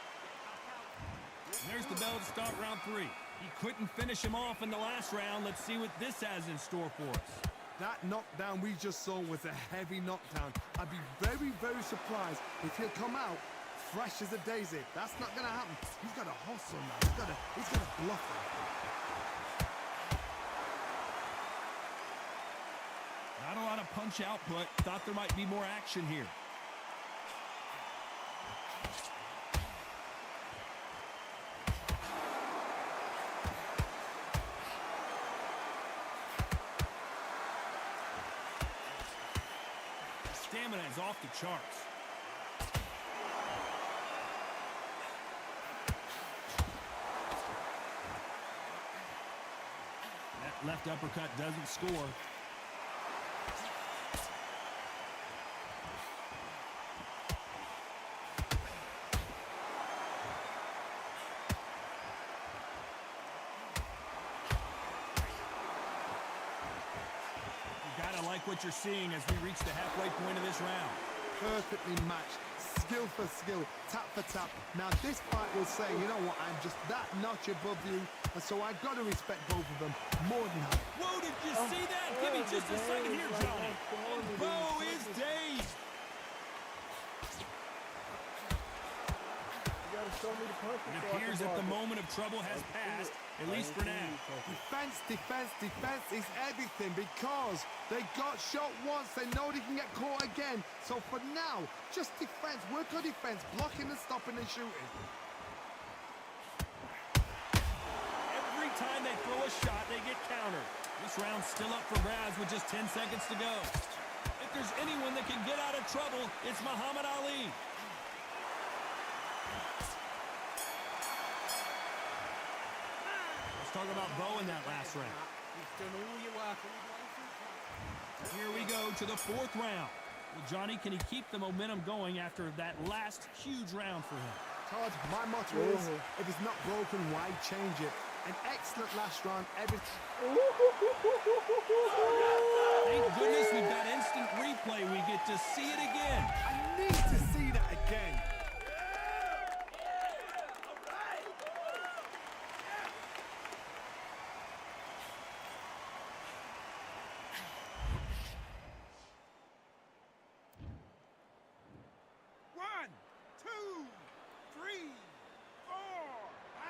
There's the bell to start round 3. He couldn't finish him off in the last round. Let's see what this has in store for us. That knockdown we just saw was a heavy knockdown. I'd be very, very surprised if he'll come out fresh as a daisy. That's not going to happen. He's got to hustle now. He's got to bluff him. Not a lot of punch output. Thought there might be more action here. Stamina is off the charts. That left uppercut doesn't score. What you're seeing as we reach the halfway point of this round. Perfectly matched, skill for skill, tap for tap. Now this fight will say, you know what, I'm just that notch above you, and so I've got to respect both of them more than that. Whoa, did you see that? Give me just a second here, Johnny. And Bo is dazed. It appears that the moment of trouble has passed, at least for now. Defense, defense, defense is everything because they got shot once. They know they can get caught again. So for now, just defense. Work on defense, blocking and stopping and shooting. Every time they throw a shot, they get countered. This round's still up for grabs with just 10 seconds to go. If like there's anyone that can get out of trouble, it's Muhammad Ali. Let's talk about Bo in that last round. You've done all your work. Here we go to the fourth round. Well, Johnny, can he keep the momentum going after that last huge round for him? Todd, my motto is, if it's not broken, why change it? An excellent last round. Thank goodness we've got instant replay. We get to see it again. I need to see that again. One, two, three, 4, 5,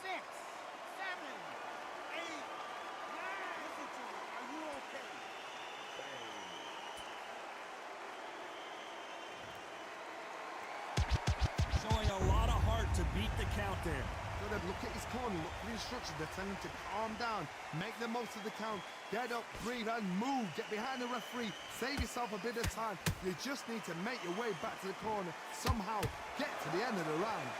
6, 7, 8, 9. Listen to me. Are you okay? Showing a lot of heart to beat the count there. Good, look at his corner, look for the instructions. They're telling him to calm down, make the most of the count, get up, breathe, and move. Get behind the referee, save yourself a bit of time. You just need to make your way back to the corner, somehow get to the end of the round.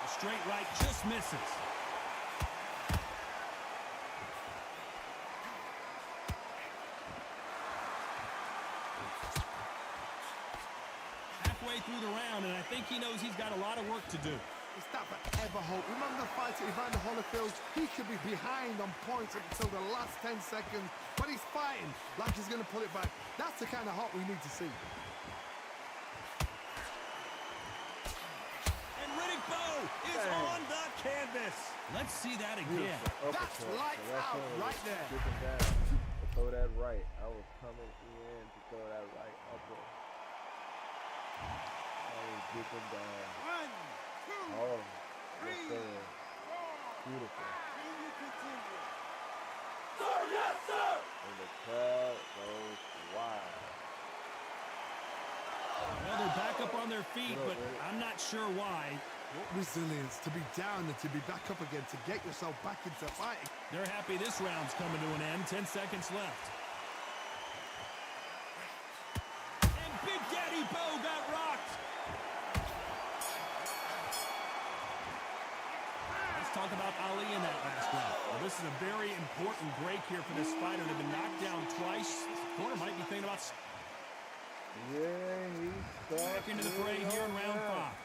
A straight right just misses. Halfway through the round, and I think he knows he's got a lot of work to do. Is that ever hope? Remember the fighter Evander Holyfield? He could be behind on points until the last 10 seconds, but he's fighting like he's going to pull it back. That's the kind of hope we need to see. And Riddick Bowe is on the canvas. Let's see that again. That's lights out right there. Skipping down to throw that right. I was coming in to throw that right upper. I was dipping down. 1, 2, Oh, 3, yes, 4. sir. Beautiful. Can you continue? Sir, yes, sir! And the crowd goes wild. Well, they're back up on their feet, but I'm not sure why. What resilience to be down and to be back up again, to get yourself back into fighting. They're happy this round's coming to an end. 10 seconds left. And Big Daddy Bowe got rocked. Let's talk about Ali in that last round. Well, this is a very important break here for this fighter. They've been knocked down twice. The corner might be thinking about Yeah, he's back into the fray here in round 5.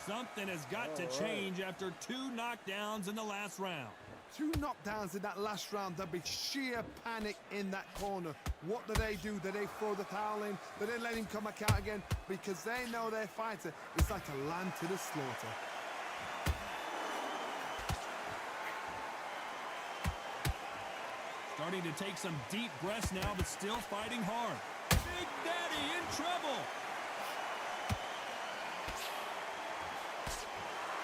Something has got to change after 2 knockdowns in the last round. 2 knockdowns in that last round. There'll be sheer panic in that corner. What do? Do they throw the towel in? Do they let him come back out again? Because they know their fighter is like a lamb to the slaughter. Starting to take some deep breaths now, but still fighting hard. Big Daddy in trouble.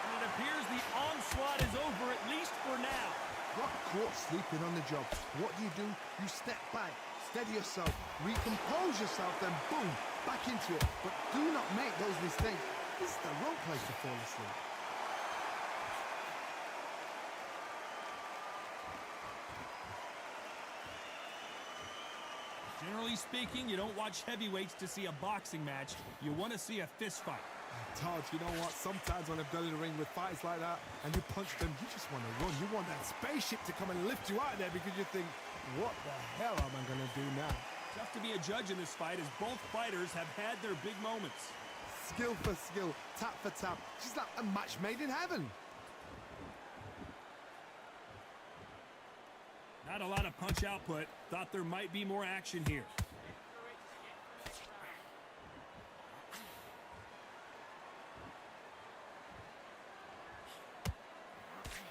And it appears the onslaught is over, at least for now. Got caught sleeping on the job. What do? You step back, steady yourself, recompose yourself, then boom, back into it. But do not make those mistakes. This is the wrong place to fall asleep. Generally speaking, you don't watch heavyweights to see a boxing match. You want to see a fist fight. Todd, you know what? Sometimes when I've done in the ring with fights like that, and you punch them, you just want to run. You want that spaceship to come and lift you out of there because you think, what the hell am I going to do now? Tough to be a judge in this fight as both fighters have had their big moments. Skill for skill, tap for tap. She's like a match made in heaven. Not a lot of punch output. Thought there might be more action here.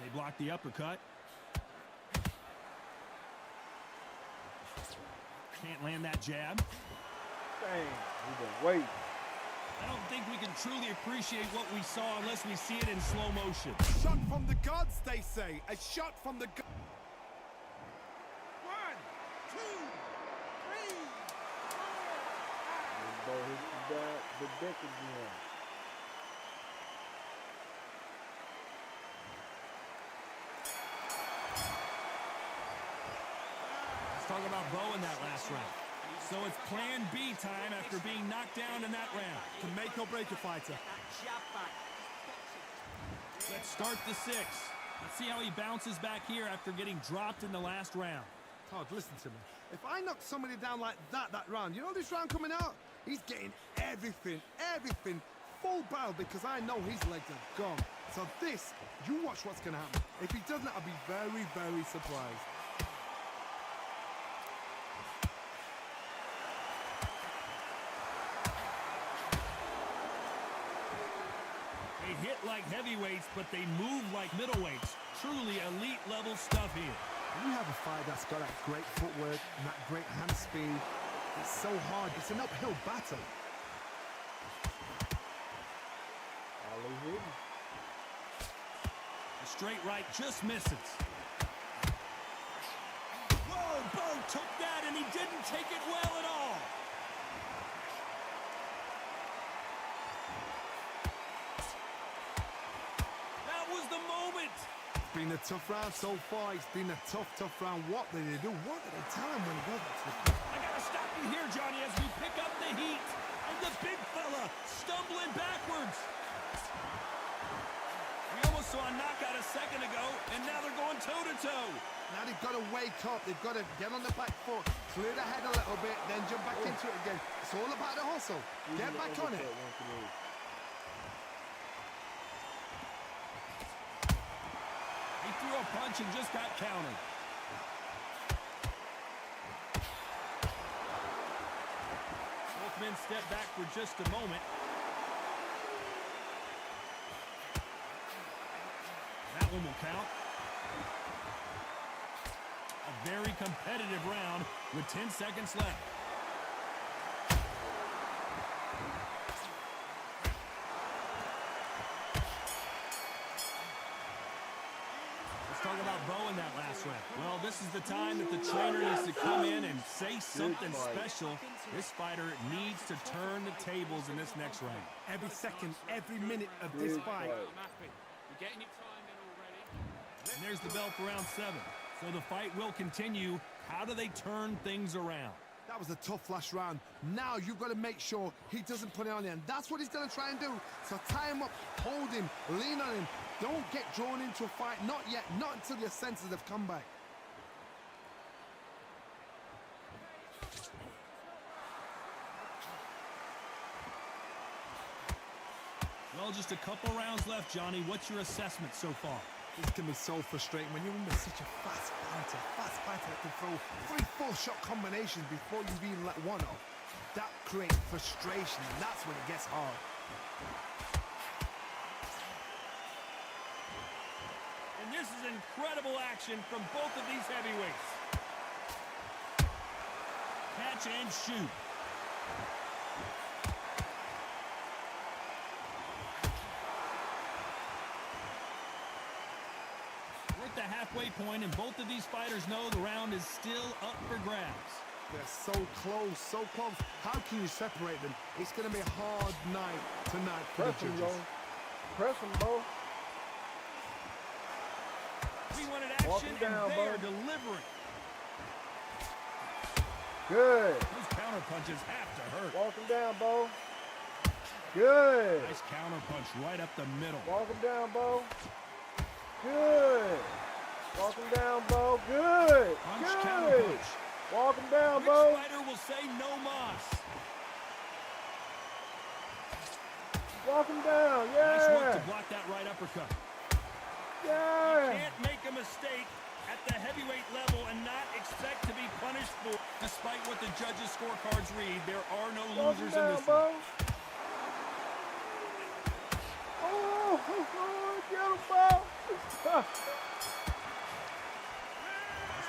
They block the uppercut. Can't land that jab. Dang, we've been waiting. I don't think we can truly appreciate what we saw unless we see it in slow motion. Shot from the gods, they say. A shot from the gods. 1, 2, 3, 4, 5. Bo hits the deck again. talk about Bo in that last round. So it's plan B time after being knocked down in that round. To make or break a fighter. Let's start the 6. Let's see how he bounces back here after getting dropped in the last round. Todd, listen to me. If I knock somebody down like that round, you know this round coming out? He's getting everything, full barrel because I know his legs are gone. So this, you watch what's going to happen. If he doesn't, I'll be very, very surprised. They hit like heavyweights, but they move like middleweights. Truly elite level stuff here. When you have a fight that's got that great footwork and that great hand speed, it's so hard. It's an uphill battle. Ali hitting. The straight right just misses. Whoa, Bo took that and he didn't take it well at all. That was the moment. It's been a tough round so far. It's been a tough round. What did they do? What did they tell him when he got to the corner? I gotta stop you here, Johnny, as we pick up the heat. And the big fella stumbling backwards. We almost saw a knockout a second ago, and now they're going toe-to-toe. Now they've got to wake up. They've got to get on the back foot, clear the head a little bit, then jump back into it again. It's all about the hustle. Get back on it. He threw a punch and just got countered. Both men step back for just a moment. That one will count. A very competitive round with 10 seconds left. Let's talk about Bo in that last round. Well, this is the time that the trainer needs to come in and say something special. This fighter needs to turn the tables in this next round. Every second, every minute of this fight. I'm happy. You're getting your time in already. And there's the bell for round 7. So the fight will continue. How do they turn things around? That was a tough last round. Now you've got to make sure he doesn't put it on you, and that's what he's going to try and do. So tie him up, hold him, lean on him. Don't get drawn into a fight. Not yet. Not until your senses have come back. Well, just a couple rounds left, Johnny. What's your assessment so far? This can be so frustrating when you're under such a fast fighter that can throw 3-4 shot combinations before you've even let one off. That creates frustration, and that's when it gets hard. And this is incredible action from both of these heavyweights. Catch and shoot. We're at the halfway point, and both of these fighters know the round is still up for grabs. They're so close, so close. How can you separate them? It's going to be a hard night tonight for the Press him, judges. Bo. Press him, Bo. We wanted Walk action, him down, and they Bo. are delivering. Good. Those counter punches have to hurt. Walk him down, Bo. Good. Nice counter punch right up the middle. Walk him down, Bo. Good. Walk him down, Bo. Good. Punch, Good. counter punch. Walk him down, Which Bo. fighter will say no mas? Walk him down. Nice work Yeah. to block that right uppercut. Yeah. Can't make a mistake at the heavyweight level and not expect to be punished for. Despite what the judges' scorecards read, there are no Walk him losers in down, this one. Bo. Oh, get him, Bo. Let's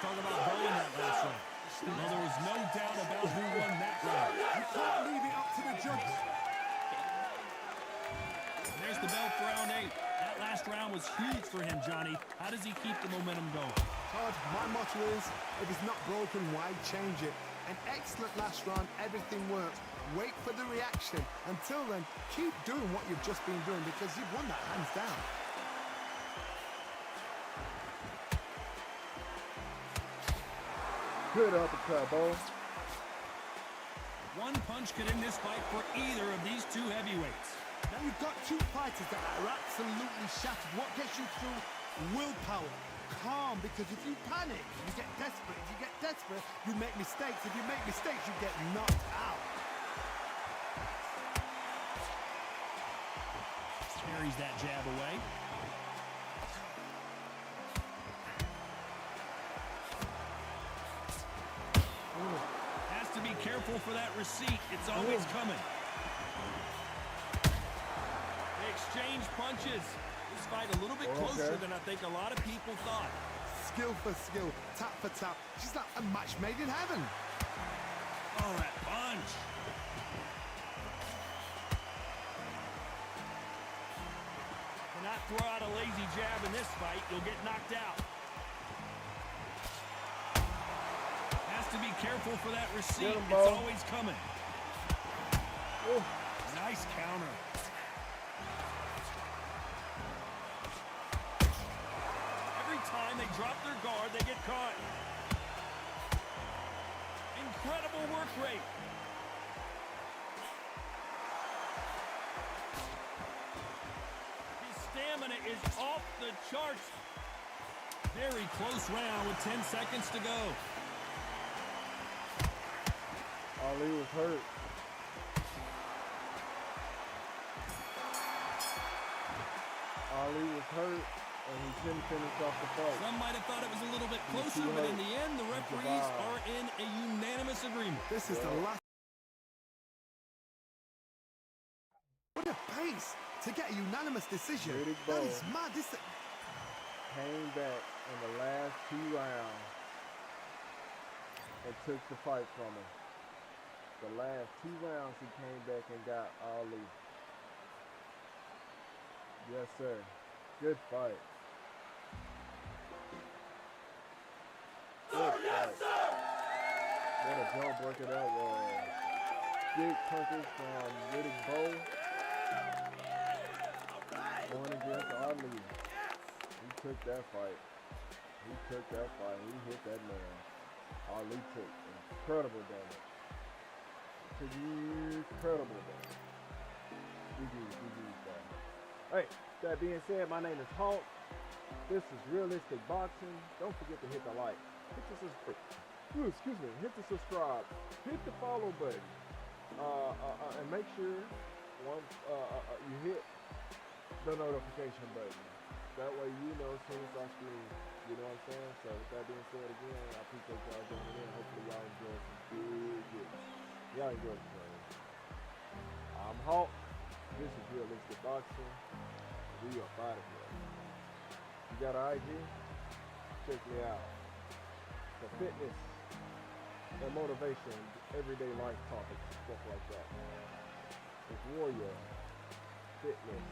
talk about Bo in that last round. Well, there was no doubt about who won that round. You can't leave it up to the judges. And there's the bell for round 8. That last round was huge for him, Johnny. How does he keep the momentum going? Todd, my motto is, if it's not broken, why change it? An excellent last round, everything works. Wait for the reaction. Until then, keep doing what you've just been doing because you've won that hands down. Good uppercut, boy. One punch could end this fight for either of these two heavyweights. Now you've got two fighters that are absolutely shattered. What gets you through? Willpower. Calm, because if you panic, you get desperate. If you get desperate, you make mistakes. If you make mistakes, you get knocked out. Carries that jab away. Has to be careful for that receipt. It's always coming. They exchange punches. This fight a little bit closer than I think a lot of people thought. Skill for skill, tap for tap. She's like a match made in heaven. Oh, that punch. Cannot throw out a lazy jab in this fight. You'll get knocked out. Has to be careful for that receipt. It's always coming. Ooh. Nice counter. Every time they drop their guard, they get caught. Incredible work rate. His stamina is off the charts. Very close round with 10 seconds to go. Ali was hurt. Ali was hurt, and he couldn't finish off the fight. Some might have thought it was a little bit closer, but in the end, the referees are in a unanimous agreement. This is the last. What a pace to get a unanimous decision. That is mad. This Came back in the last 2 rounds and took the fight from him. The last 2 rounds he came back and got Ali. Yes, sir. Good fight. Good fight. What a jawbreaker that was. Big punches from Riddick Bowe. Going against Ali. He took that fight. He took that fight. He hit that man. Ali took incredible damage. Took incredible damage. GG's guy. Hey, that being said, my name is Hulk. This is Realistic Boxing. Don't forget to hit the like. Hit the subscribe. Hit the subscribe. Hit the follow button. And make sure once you hit the notification button. That way you know as soon as I stream. You know what I'm saying? So with that being said again, I appreciate y'all joining in. Hopefully y'all enjoy some big hits. Y'all enjoy the show. I'm Hulk. This is Realistic Boxing. We are out of here. You got an IG? Check me out. For fitness and motivation, everyday life topics, stuff like that. It's Warrior Fitness.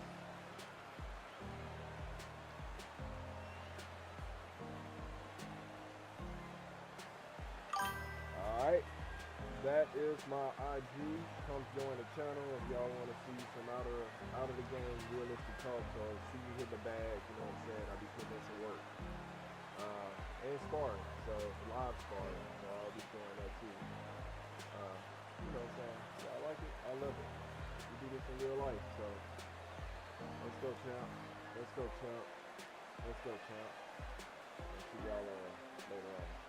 Alright. That is my IG. Come join the channel if y'all want to see some out of the game realistic talk. So see me hit the bag, you know what I'm saying? I'll be putting in some work. And sparring, so live sparring. So I'll be doing that too. You know what I'm saying? So I like it. I love it. We do this in real life. So let's go, champ. Let's go, champ. Let's go, champ. I'll see y'all later on.